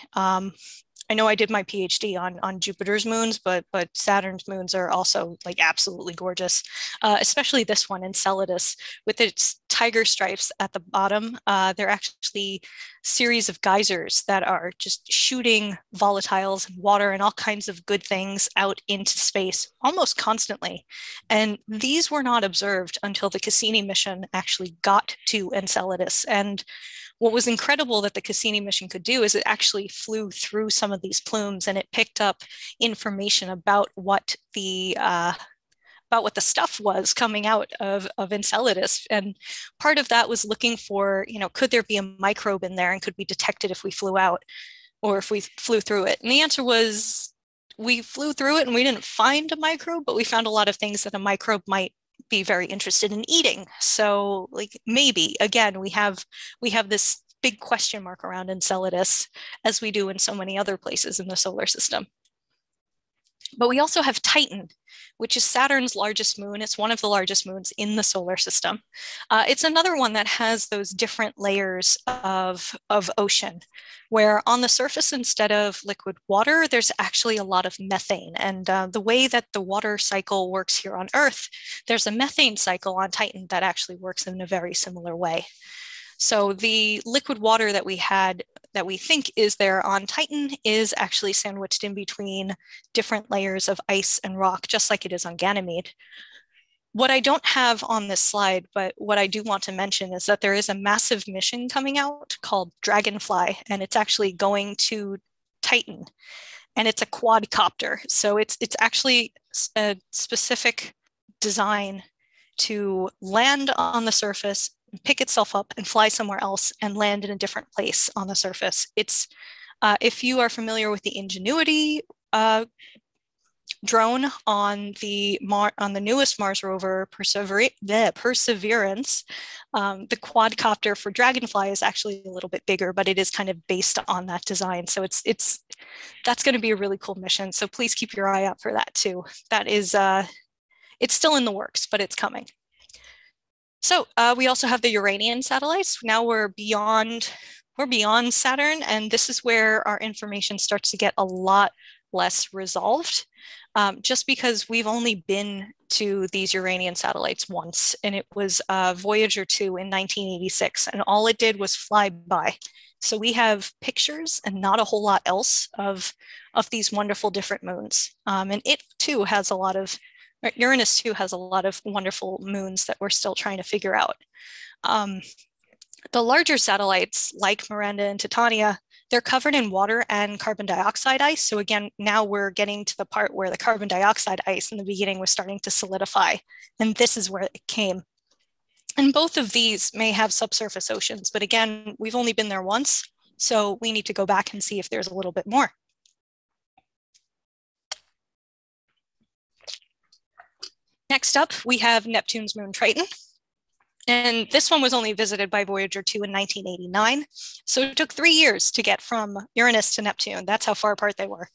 I know I did my PhD on Jupiter's moons, but Saturn's moons are also like absolutely gorgeous, especially this one, Enceladus, with its tiger stripes at the bottom. They're actually series of geysers that are just shooting volatiles and water and all kinds of good things out into space almost constantly. And these were not observed until the Cassini mission actually got to Enceladus. And what was incredible that the Cassini mission could do is it actually flew through some of these plumes, and it picked up information about what the stuff was coming out of Enceladus. And part of that was looking for, could there be a microbe in there, and could we detect it if we flew out or if we flew through it? And the answer was, we flew through it and we didn't find a microbe, but we found a lot of things that a microbe might be very interested in eating. So, like, maybe again, we have this big question mark around Enceladus, as we do in so many other places in the solar system. But we also have Titan, which is Saturn's largest moon. It's one of the largest moons in the solar system. It's another one that has those different layers of ocean, where on the surface, instead of liquid water, there's actually a lot of methane. And the way that the water cycle works here on Earth, there's a methane cycle on Titan that actually works in a very similar way. So the liquid water that we had, that we think is there on Titan, is actually sandwiched in between different layers of ice and rock, just like it is on Ganymede. What I don't have on this slide, but what I do want to mention, is that there is a massive mission coming out called Dragonfly, and it's actually going to Titan, and it's a quadcopter. So it's actually a specific design to land on the surface, pick itself up and fly somewhere else and land in a different place on the surface. It's, if you are familiar with the Ingenuity drone on the newest Mars rover, Perseverance, the quadcopter for Dragonfly is actually a little bit bigger, but it is kind of based on that design. So that's going to be a really cool mission. So please keep your eye out for that too. That is, it's still in the works, but it's coming. So we also have the Uranian satellites. Now we're beyond Saturn, and this is where our information starts to get a lot less resolved, just because we've only been to these Uranian satellites once, and it was Voyager 2 in 1986, and all it did was fly by. So we have pictures and not a whole lot else of these wonderful different moons. And it too has a lot of, Uranus too has a lot of wonderful moons that we're still trying to figure out. The larger satellites like Miranda and Titania, they're covered in water and carbon dioxide ice. So again, now we're getting to the part where the carbon dioxide ice in the beginning was starting to solidify. And this is where it came. And both of these may have subsurface oceans, but again, we've only been there once. So we need to go back and see if there's a little bit more. Next up, we have Neptune's moon Triton. And this one was only visited by Voyager 2 in 1989. So it took 3 years to get from Uranus to Neptune. That's how far apart they were.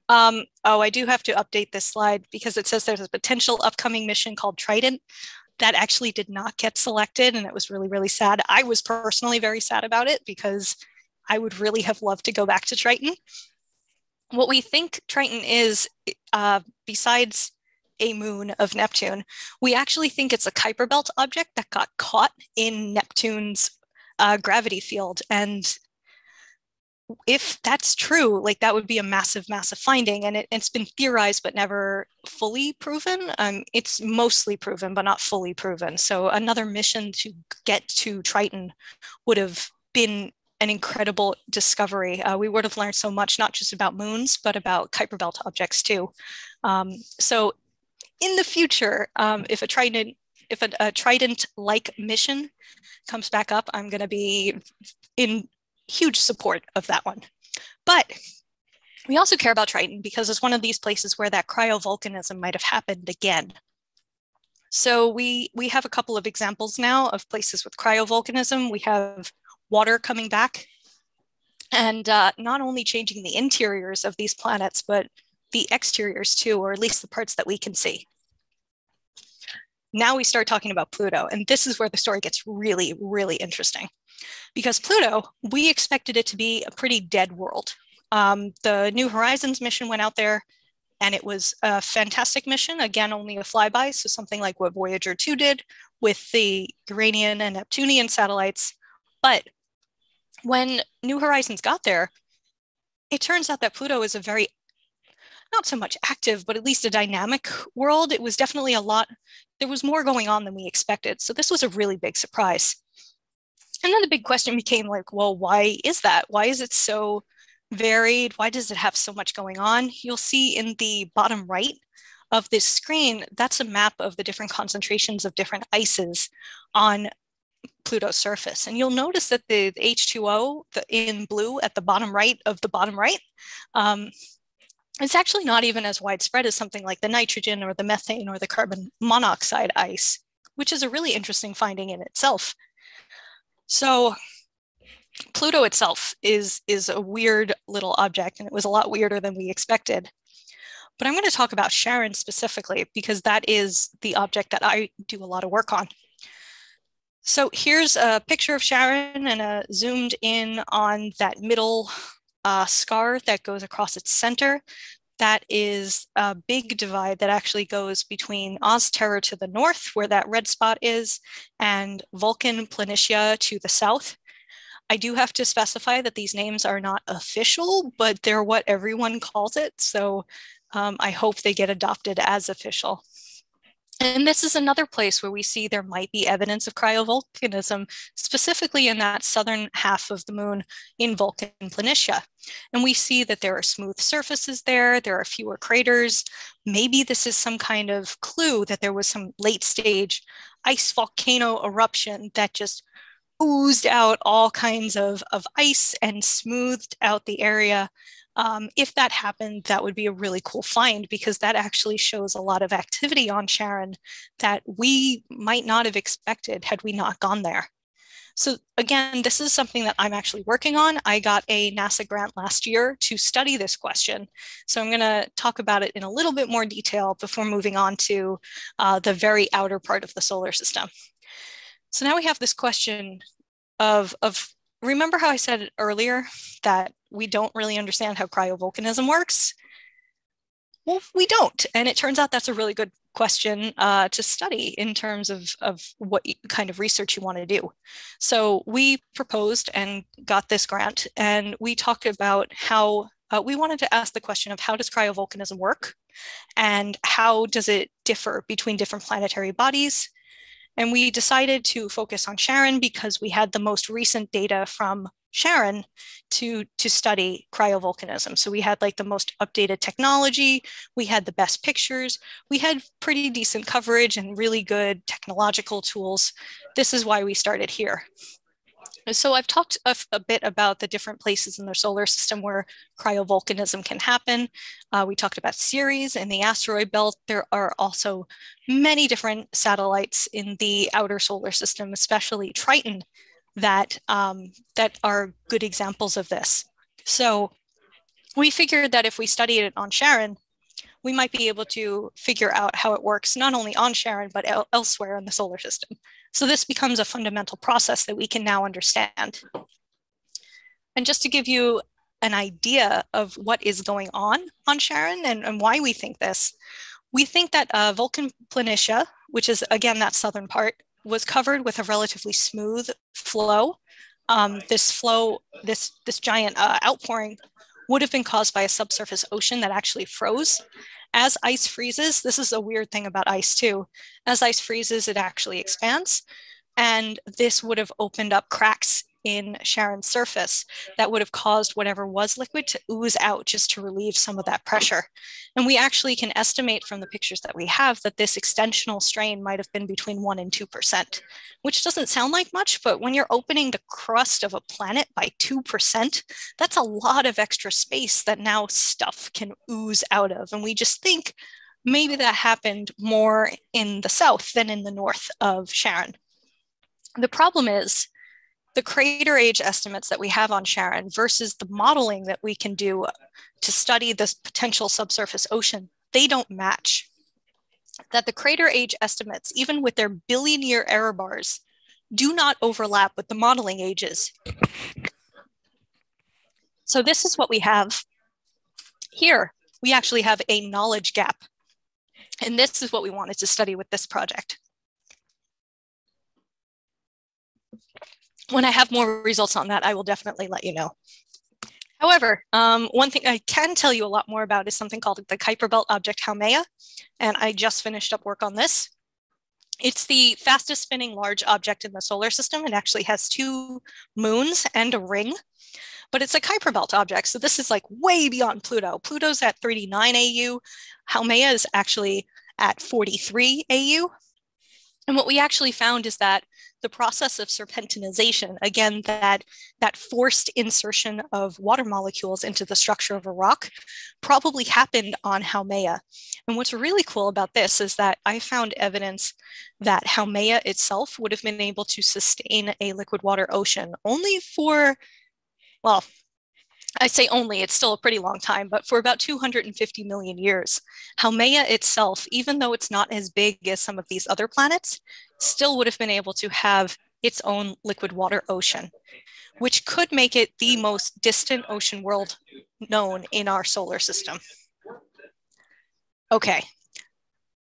Oh, I do have to update this slide because it says there's a potential upcoming mission called Triton that actually did not get selected. And it was really, really sad. I was personally very sad about it because I would really have loved to go back to Triton. What we think Triton is, besides a moon of Neptune, we actually think it's a Kuiper belt object that got caught in Neptune's gravity field. And if that's true, like that would be a massive, massive finding. And it's been theorized, but never fully proven. It's mostly proven, but not fully proven. So another mission to get to Triton would have been an incredible discovery. We would have learned so much, not just about moons, but about Kuiper belt objects too. So in the future, if a Trident-like mission comes back up, I'm going to be in huge support of that one. But we also care about Triton because it's one of these places where that cryovolcanism might have happened again. So we have a couple of examples now of places with cryovolcanism. We have water coming back and not only changing the interiors of these planets, but the exteriors too, or at least the parts that we can see. Now we start talking about Pluto, and this is where the story gets really, really interesting. Because Pluto, we expected it to be a pretty dead world. The New Horizons mission went out there, and it was a fantastic mission. Again, only a flyby, so something like what Voyager 2 did with the Uranian and Neptunian satellites. But when New Horizons got there, it turns out that Pluto is a very, not so much active, but at least a dynamic world. It was definitely a lot, there was more going on than we expected. So this was a really big surprise. And then the big question became like, well, why is that? Why is it so varied? Why does it have so much going on? You'll see in the bottom right of this screen, that's a map of the different concentrations of different ices on Pluto's surface. And you'll notice that the H2O in blue at the bottom right of the bottom right, it's actually not even as widespread as something like the nitrogen or the methane or the carbon monoxide ice, which is a really interesting finding in itself. So Pluto itself is a weird little object, and it was a lot weirder than we expected. But I'm going to talk about Charon specifically because that is the object that I do a lot of work on. So here's a picture of Charon and a zoomed in on that middle scar that goes across its center. That is a big divide that actually goes between Ozterra to the north, where that red spot is, and Vulcan Planitia to the south. I do have to specify that these names are not official, but they're what everyone calls it. So I hope they get adopted as official. And this is another place where we see there might be evidence of cryovolcanism, specifically in that southern half of the moon in Vulcan Planitia. And we see that there are smooth surfaces there, there are fewer craters. Maybe this is some kind of clue that there was some late stage ice volcano eruption that just oozed out all kinds of ice and smoothed out the area. If that happened, that would be a really cool find because that actually shows a lot of activity on Charon that we might not have expected had we not gone there. So again, this is something that I'm actually working on. I got a NASA grant last year to study this question. So I'm going to talk about it in a little bit more detail before moving on to the very outer part of the solar system. So now we have this question of remember how I said earlier that we don't really understand how cryovolcanism works? Well, we don't. And it turns out that's a really good question to study in terms of what kind of research you want to do. So we proposed and got this grant, and we talked about how we wanted to ask the question of how does cryovolcanism work and how does it differ between different planetary bodies? And we decided to focus on Charon because we had the most recent data from Charon to study cryovolcanism. So we had like the most updated technology, we had the best pictures, we had pretty decent coverage and really good technological tools. This is why we started here. So I've talked a bit about the different places in the solar system where cryovolcanism can happen. We talked about Ceres and the asteroid belt. There are also many different satellites in the outer solar system, especially Triton, that are good examples of this. So we figured that if we studied it on Charon, we might be able to figure out how it works, not only on Charon, but elsewhere in the solar system. So this becomes a fundamental process that we can now understand. And just to give you an idea of what is going on Charon and why we think this, we think that Vulcan Planitia, which is again that southern part, was covered with a relatively smooth flow. This giant outpouring would have been caused by a subsurface ocean that actually froze. As ice freezes, this is a weird thing about ice too, as ice freezes, it actually expands. And this would have opened up cracks in Charon's surface that would have caused whatever was liquid to ooze out just to relieve some of that pressure. And we actually can estimate from the pictures that we have that this extensional strain might have been between 1% and 2%, which doesn't sound like much, but when you're opening the crust of a planet by 2%, that's a lot of extra space that now stuff can ooze out of. And we just think maybe that happened more in the south than in the north of Charon. The problem is the crater age estimates that we have on Charon versus the modeling that we can do to study this potential subsurface ocean, they don't match. That the crater age estimates, even with their billion-year error bars, do not overlap with the modeling ages. So this is what we have here. We actually have a knowledge gap. And this is what we wanted to study with this project. When I have more results on that, I will definitely let you know. However, one thing I can tell you a lot more about is something called the Kuiper belt object Haumea, and I just finished up work on this. It's the fastest spinning large object in the solar system. It actually has 2 moons and a ring, but it's a Kuiper belt object. So this is like way beyond Pluto. Pluto's at 39 AU. Haumea is actually at 43 AU. And what we actually found is that the process of serpentinization, again, that forced insertion of water molecules into the structure of a rock probably happened on Haumea. And what's really cool about this is that I found evidence that Haumea itself would have been able to sustain a liquid water ocean only for, well, I say only, it's still a pretty long time, but for about 250 million years, Haumea itself, even though it's not as big as some of these other planets, still would have been able to have its own liquid water ocean, which could make it the most distant ocean world known in our solar system. Okay,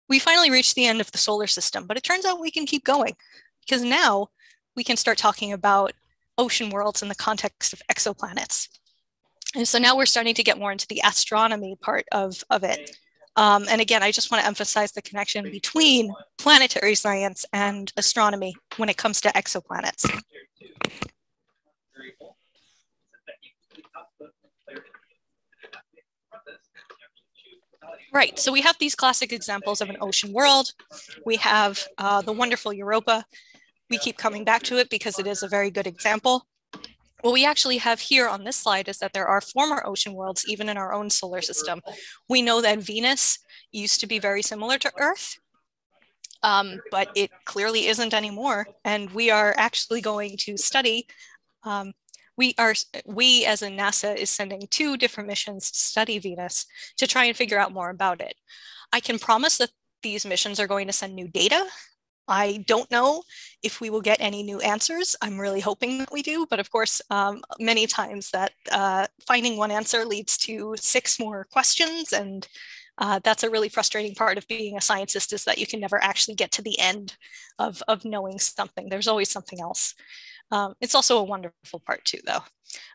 we finally reached the end of the solar system, but it turns out we can keep going, because now we can start talking about ocean worlds in the context of exoplanets. And so now we're starting to get more into the astronomy part of it. And again, I just want to emphasize the connection between planetary science and astronomy when it comes to exoplanets. Right, so we have these classic examples of an ocean world. We have the wonderful Europa. We keep coming back to it because it is a very good example. What we actually have here on this slide is that there are former ocean worlds even in our own solar system. We know that Venus used to be very similar to Earth, but it clearly isn't anymore. And we are actually going to study, we as in NASA is sending 2 different missions to study Venus to try and figure out more about it. I can promise that these missions are going to send new data. I don't know if we will get any new answers. I'm really hoping that we do, but of course, many times that finding one answer leads to 6 more questions, and that's a really frustrating part of being a scientist, is that you can never actually get to the end of knowing something. There's always something else. It's also a wonderful part too, though.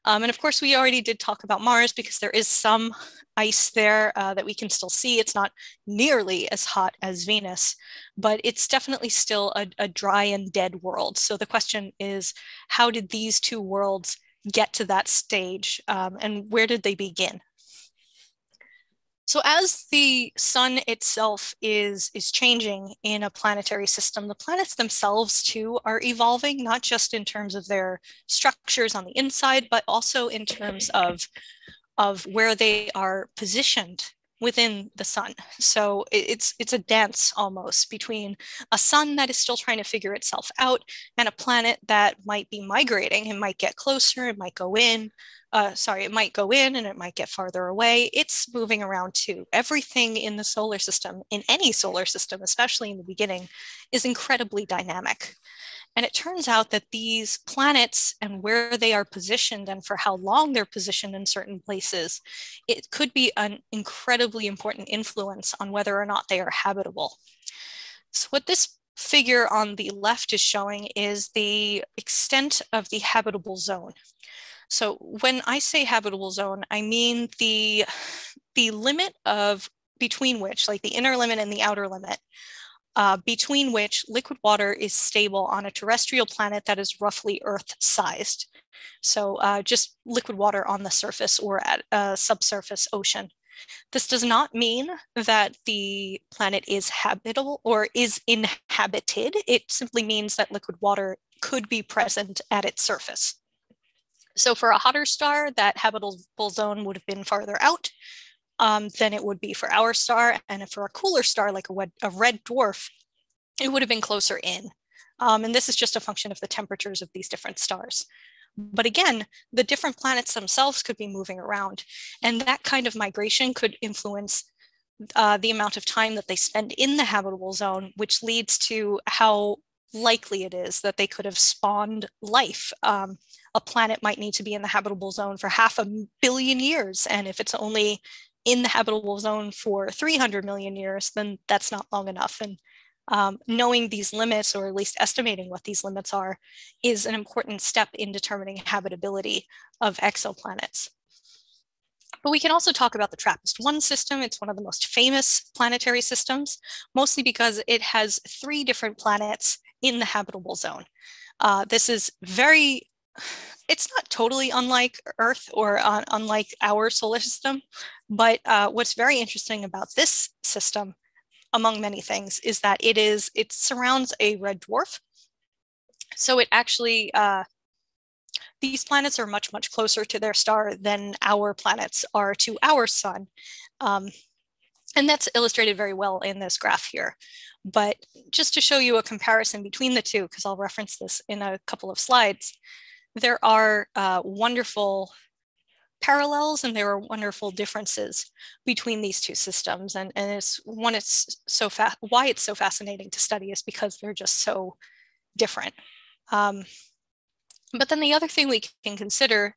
And of course, we already did talk about Mars because there is some ice there that we can still see. It's not nearly as hot as Venus, but it's definitely still a dry and dead world. So the question is, how did these 2 worlds get to that stage, and where did they begin? So as the sun itself is changing in a planetary system, the planets themselves too are evolving, not just in terms of their structures on the inside, but also in terms of where they are positioned within the sun. So it's a dance almost between a sun that is still trying to figure itself out and a planet that might be migrating. It might get closer, it might go in. It might go in and it might get farther away. It's moving around too. Everything in the solar system, in any solar system, especially in the beginning, is incredibly dynamic. And it turns out that these planets and where they are positioned and for how long they're positioned in certain places, it could be an incredibly important influence on whether or not they are habitable. So what this figure on the left is showing is the extent of the habitable zone. So when I say habitable zone, I mean the limit of between which, like the inner limit and the outer limit, between which liquid water is stable on a terrestrial planet that is roughly Earth-sized. So just liquid water on the surface or at a subsurface ocean. This does not mean that the planet is habitable or is inhabited. It simply means that liquid water could be present at its surface. So for a hotter star, that habitable zone would have been farther out than it would be for our star. And for a cooler star, like a red dwarf, it would have been closer in. And this is just a function of the temperatures of these different stars. But again, the different planets themselves could be moving around. And that kind of migration could influence the amount of time that they spend in the habitable zone, which leads to how likely it is that they could have spawned life. A planet might need to be in the habitable zone for 500 million years. And if it's only in the habitable zone for 300 million years, then that's not long enough. And knowing these limits, or at least estimating what these limits are, is an important step in determining habitability of exoplanets. But we can also talk about the Trappist-1 system. It's one of the most famous planetary systems, mostly because it has 3 different planets in the habitable zone. This is it's not totally unlike Earth or unlike our solar system, but what's very interesting about this system, among many things, is that it surrounds a red dwarf. So it actually, these planets are much, much closer to their star than our planets are to our sun. And that's illustrated very well in this graph here. But just to show you a comparison between the two, because I'll reference this in a couple of slides, there are wonderful parallels and there are wonderful differences between these two systems. And it's why it's so fascinating to study is because they're just so different. But then the other thing we can consider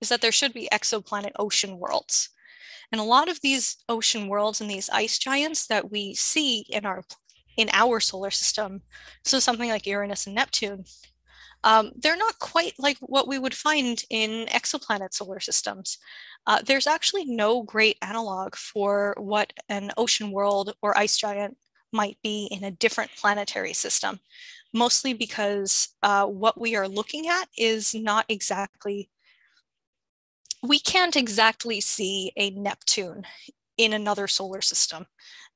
is that there should be exoplanet ocean worlds. And a lot of these ocean worlds and these ice giants that we see in our solar system, so something like Uranus and Neptune, they're not quite like what we would find in exoplanet solar systems. There's actually no great analog for what an ocean world or ice giant might be in a different planetary system, mostly because what we are looking at is not exactly, we can't exactly see a Neptune in another solar system.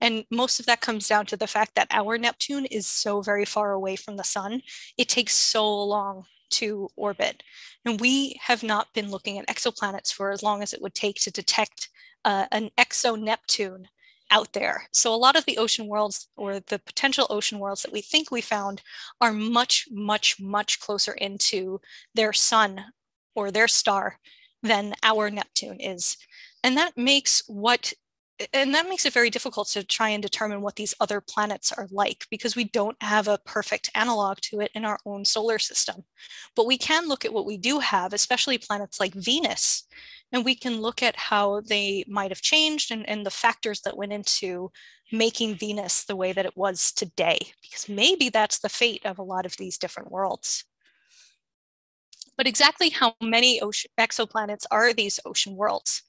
And most of that comes down to the fact that our Neptune is so very far away from the sun. It takes so long to orbit. And we have not been looking at exoplanets for as long as it would take to detect an exo-Neptune out there. So a lot of the ocean worlds or the potential ocean worlds that we think we found are much, much, much closer into their sun or their star than our Neptune is. And that makes it very difficult to try and determine what these other planets are like, because we don't have a perfect analog to it in our own solar system. But we can look at what we do have, especially planets like Venus, and we can look at how they might have changed and the factors that went into making Venus the way that it was today, because maybe that's the fate of a lot of these different worlds. But exactly how many exoplanets are these ocean worlds?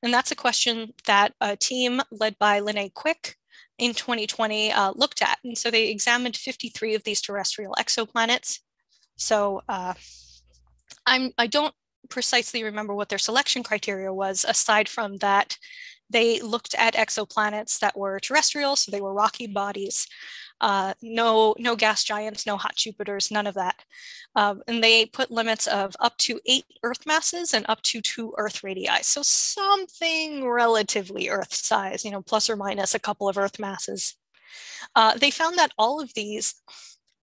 And that's a question that a team led by Linnea Quick in 2020 looked at. And so they examined 53 of these terrestrial exoplanets. So I don't precisely remember what their selection criteria was, aside from that they looked at exoplanets that were terrestrial, so they were rocky bodies. No gas giants, no hot Jupiters, none of that. And they put limits of up to 8 Earth masses and up to 2 Earth radii. So something relatively Earth size, plus or minus a couple of Earth masses. They found that all of these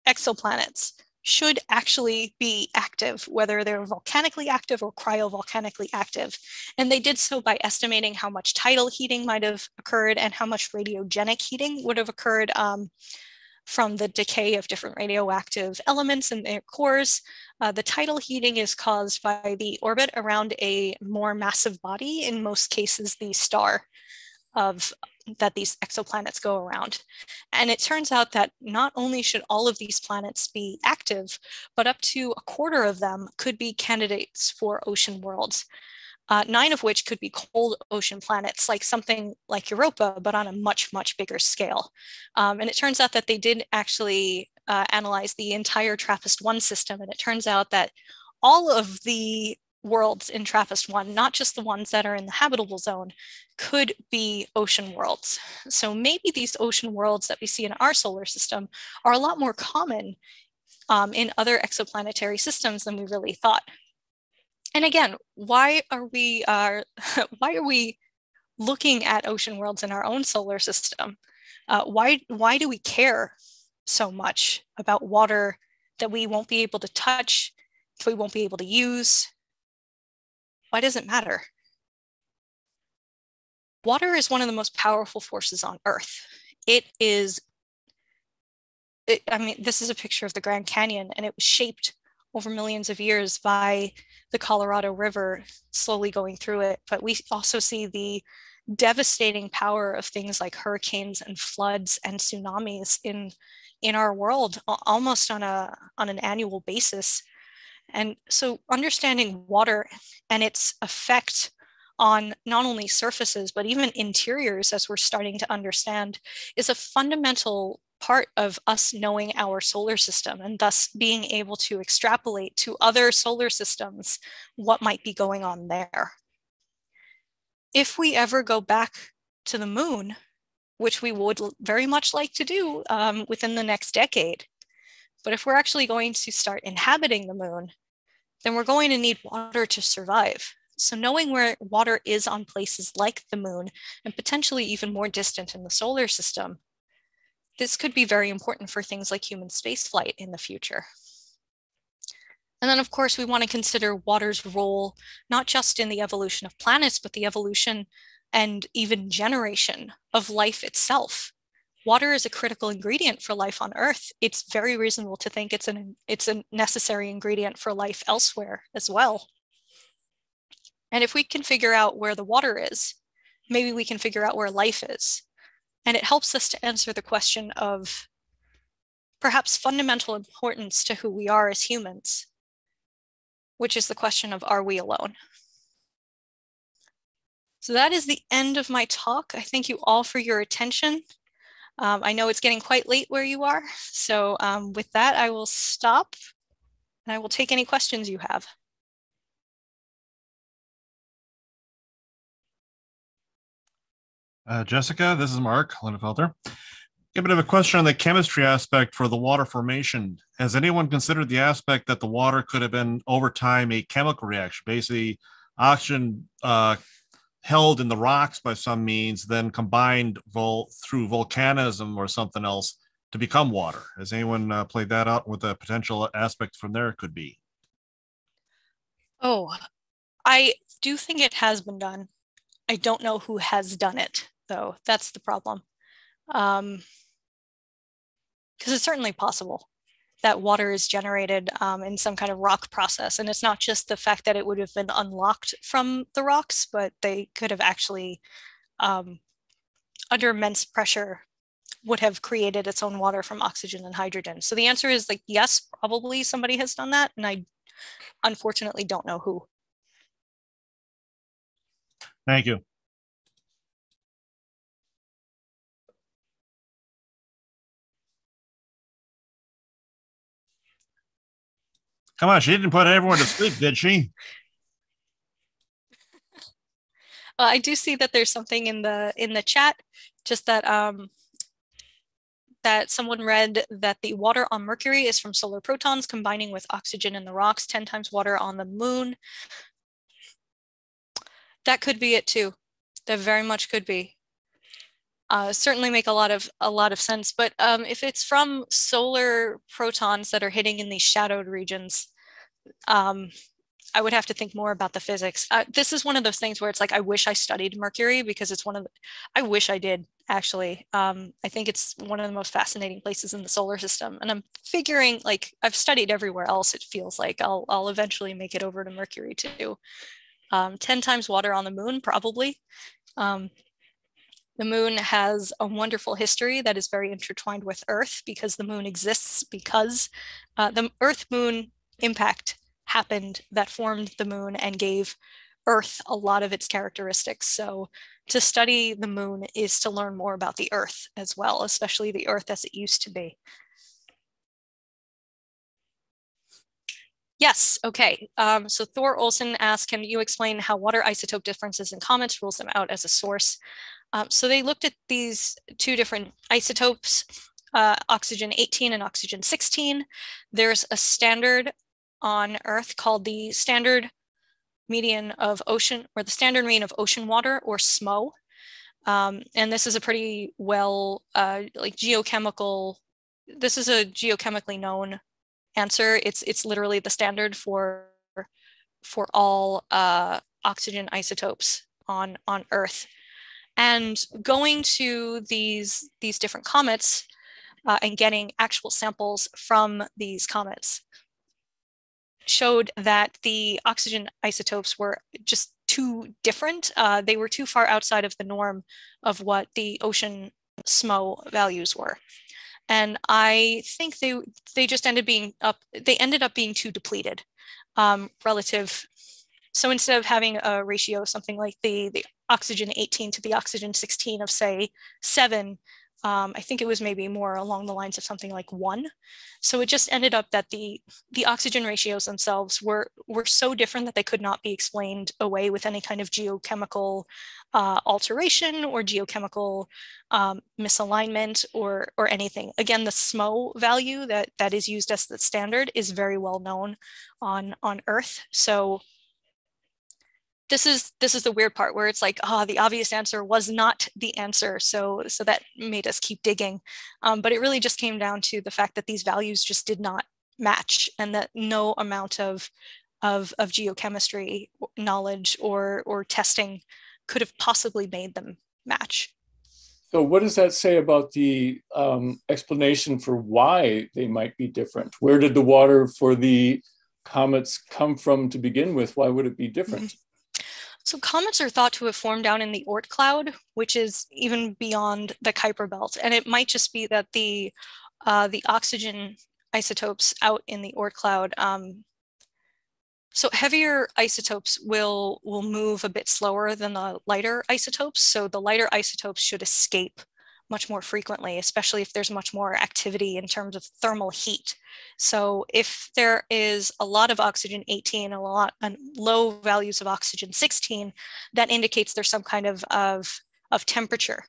exoplanets should actually be active, whether they're volcanically active or cryovolcanically active. And they did so by estimating how much tidal heating might have occurred and how much radiogenic heating would have occurred from the decay of different radioactive elements in their cores. The tidal heating is caused by the orbit around a more massive body, in most cases the star that these exoplanets go around. And it turns out that not only should all of these planets be active, but up to a quarter of them could be candidates for ocean worlds, 9 of which could be cold ocean planets, like something like Europa, but on a much, much bigger scale. And it turns out that they did actually analyze the entire Trappist-1 system. And it turns out that all of the worlds in Trappist-1, not just the ones that are in the habitable zone, could be ocean worlds. So maybe these ocean worlds that we see in our solar system are a lot more common in other exoplanetary systems than we really thought. And again, why are we looking at ocean worlds in our own solar system? Why do we care so much about water that we won't be able to touch, that we won't be able to use? Why does it matter? Water is one of the most powerful forces on Earth. This is a picture of the Grand Canyon, and it was shaped over millions of years by the Colorado River slowly going through it. But we also see the devastating power of things like hurricanes and floods and tsunamis in our world almost on an annual basis. And so understanding water and its effect on not only surfaces, but even interiors, as we're starting to understand, is a fundamental part of us knowing our solar system and thus being able to extrapolate to other solar systems what might be going on there. If we ever go back to the moon, which we would very much like to do within the next decade, but if we're actually going to start inhabiting the moon, then we're going to need water to survive. So knowing where water is on places like the moon and potentially even more distant in the solar system, this could be very important for things like human spaceflight in the future. And then, of course, we want to consider water's role, not just in the evolution of planets, but the evolution and even generation of life itself. Water is a critical ingredient for life on Earth. It's very reasonable to think it's a necessary ingredient for life elsewhere as well. And if we can figure out where the water is, maybe we can figure out where life is. And it helps us to answer the question of perhaps fundamental importance to who we are as humans, which is the question of, are we alone? So that is the end of my talk. I thank you all for your attention. I know it's getting quite late where you are. So with that, I will stop and I will take any questions you have. Jessica, this is Mark Linnefelter. A bit of a question on the chemistry aspect for the water formation. Has anyone considered the aspect that the water could have been over time a chemical reaction, basically oxygen held in the rocks by some means, then combined through volcanism or something else to become water? Has anyone played that out, what the potential aspect from there could be? Oh, I do think it has been done. I don't know who has done it, though. That's the problem. Because it's certainly possible that water is generated in some kind of rock process. And it's not just the fact that it would have been unlocked from the rocks, but they could have actually, under immense pressure, would have created its own water from oxygen and hydrogen. So the answer is like, yes, probably somebody has done that. And I unfortunately don't know who. Thank you. Come on, she didn't put everyone to sleep, did she? I do see that there's something in the chat, just that that someone read that the water on Mercury is from solar protons combining with oxygen in the rocks, 10 times water on the moon. That could be it too. That very much could be. Certainly make a lot of sense. But if it's from solar protons that are hitting in these shadowed regions, I would have to think more about the physics. This is one of those things where it's like, I wish I studied Mercury, because it's I wish I did, actually. I think it's one of the most fascinating places in the solar system. And I'm figuring, like, I've studied everywhere else, it feels like. I'll eventually make it over to Mercury too. 10 times water on the moon, probably. The moon has a wonderful history that is very intertwined with Earth, because the moon exists because the Earth-Moon impact happened that formed the moon and gave Earth a lot of its characteristics. So to study the moon is to learn more about the Earth as well, especially the Earth as it used to be. Yes, okay. So Thor Olson asked, can you explain how water isotope differences in comets rules them out as a source? So they looked at these two different isotopes, oxygen 18 and oxygen 16. There's a standard on Earth called the standard median of ocean, or the standard mean of ocean water, or SMO. And this is a pretty well, like geochemical, this is a geochemically known answer. It's literally the standard for all oxygen isotopes on Earth. And going to these different comets and getting actual samples from these comets showed that the oxygen isotopes were just too different. They were too far outside of the norm of what the ocean SMO values were. And I think they just ended up being too depleted relative. So instead of having a ratio of something like the oxygen 18 to the oxygen 16 of, say, 7, I think it was maybe more along the lines of something like 1. So it just ended up that the oxygen ratios themselves were so different that they could not be explained away with any kind of geochemical alteration or geochemical misalignment or anything. Again, the SMO value that is used as the standard is very well known on Earth. So this is the weird part, where it's like, the obvious answer was not the answer. So that made us keep digging. But it really just came down to the fact that these values just did not match, and that no amount of geochemistry knowledge or testing could have possibly made them match. So what does that say about the explanation for why they might be different? Where did the water for the comets come from to begin with? Why would it be different? So comets are thought to have formed down in the Oort cloud, which is even beyond the Kuiper belt. And it might just be that the oxygen isotopes out in the Oort cloud, so heavier isotopes will move a bit slower than the lighter isotopes. So the lighter isotopes should escape much more frequently, especially if there's much more activity in terms of thermal heat. So if there is a lot of oxygen 18 and low values of oxygen 16, that indicates there's some kind of temperature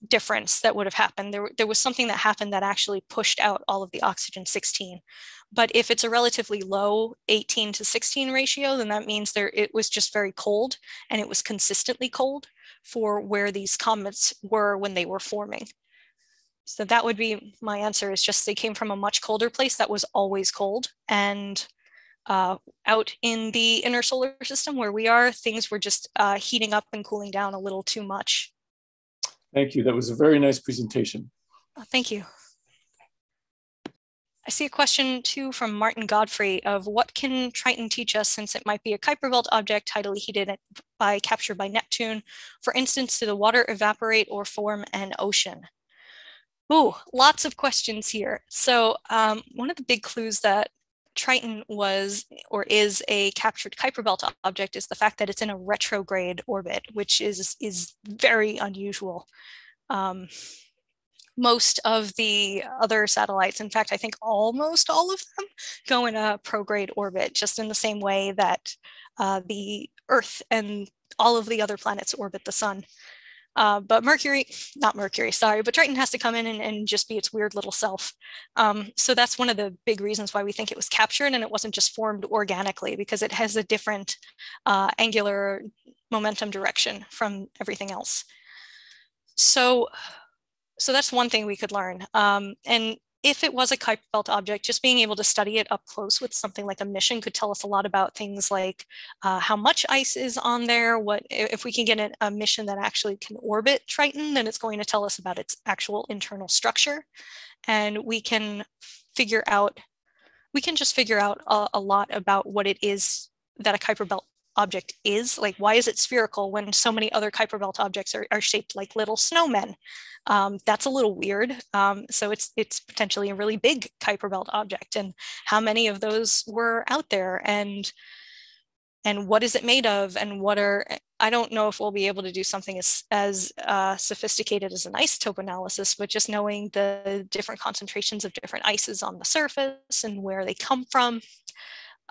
difference that would have happened. There was something that happened that actually pushed out all of the oxygen 16. But if it's a relatively low 18 to 16 ratio, then that means it was just very cold, and it was consistently cold for where these comets were when they were forming. So that would be my answer, is just they came from a much colder place that was always cold. And out in the inner solar system where we are, things were just heating up and cooling down a little too much. Thank you. That was a very nice presentation. Thank you. I see a question too from Martin Godfrey of what can Triton teach us, since it might be a Kuiper belt object tidally heated by capture by Neptune? For instance, do the water evaporate or form an ocean? Ooh, lots of questions here. So one of the big clues that Triton was or is a captured Kuiper belt object is the fact that it's in a retrograde orbit, which is very unusual. Most of the other satellites, in fact, I think almost all of them, go in a prograde orbit, just in the same way that the Earth and all of the other planets orbit the sun. But but Triton has to come in and just be its weird little self. So that's one of the big reasons why we think it was captured and it wasn't just formed organically, because it has a different angular momentum direction from everything else. So that's one thing we could learn. And if it was a Kuiper belt object, just being able to study it up close with something like a mission could tell us a lot about things like how much ice is on there. If we can get a mission that actually can orbit Triton, then it's going to tell us about its actual internal structure. And we can just figure out a lot about what it is that a Kuiper belt object is. Like, why is it spherical when so many other Kuiper belt objects are shaped like little snowmen? That's a little weird. So it's potentially a really big Kuiper belt object, and how many of those were out there, and what is it made of, and I don't know if we'll be able to do something as sophisticated as an isotope analysis, but just knowing the different concentrations of different ices on the surface and where they come from,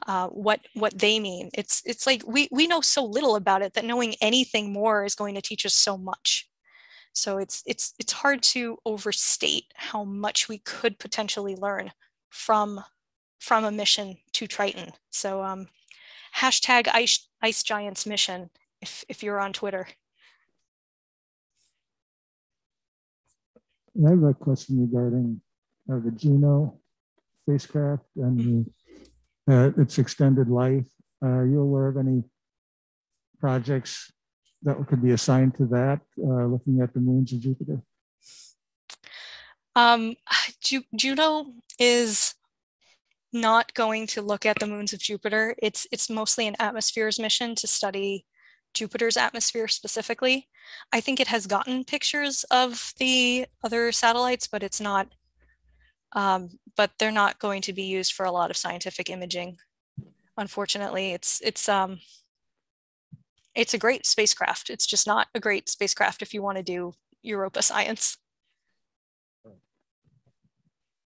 what they mean. It's like we know so little about it that knowing anything more is going to teach us so much. So it's hard to overstate how much we could potentially learn from a mission to Triton. So hashtag Ice Giants mission if you're on Twitter. I have a question regarding the Juno spacecraft and its extended life. Are you aware of any projects that could be assigned to that, looking at the moons of Jupiter? Juno is not going to look at the moons of Jupiter. It's mostly an atmospheres mission to study Jupiter's atmosphere specifically. I think it has gotten pictures of the other satellites, but it's not. But they're not going to be used for a lot of scientific imaging. Unfortunately, it's a great spacecraft. It's just not a great spacecraft if you want to do Europa science.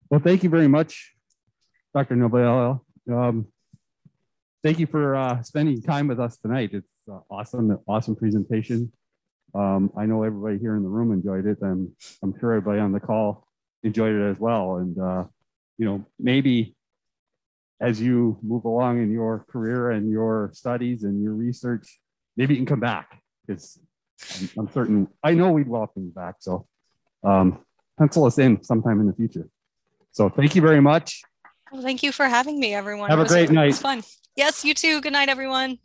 Well, thank you very much, Dr. Nobiello. Thank you for spending time with us tonight. It's awesome presentation. I know everybody here in the room enjoyed it, and I'm sure everybody on the call enjoyed it as well. And maybe as you move along in your career and your studies and your research, maybe you can come back, because I'm certain, I know we'd welcome you back. So pencil us in sometime in the future. So thank you very much. Well, thank you for having me, everyone. Have a great night. It was fun. Yes, you too. Good night, everyone.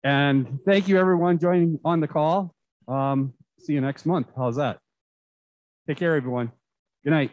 And thank you, everyone, joining on the call. See you next month. How's that? Take care, everyone. Good night.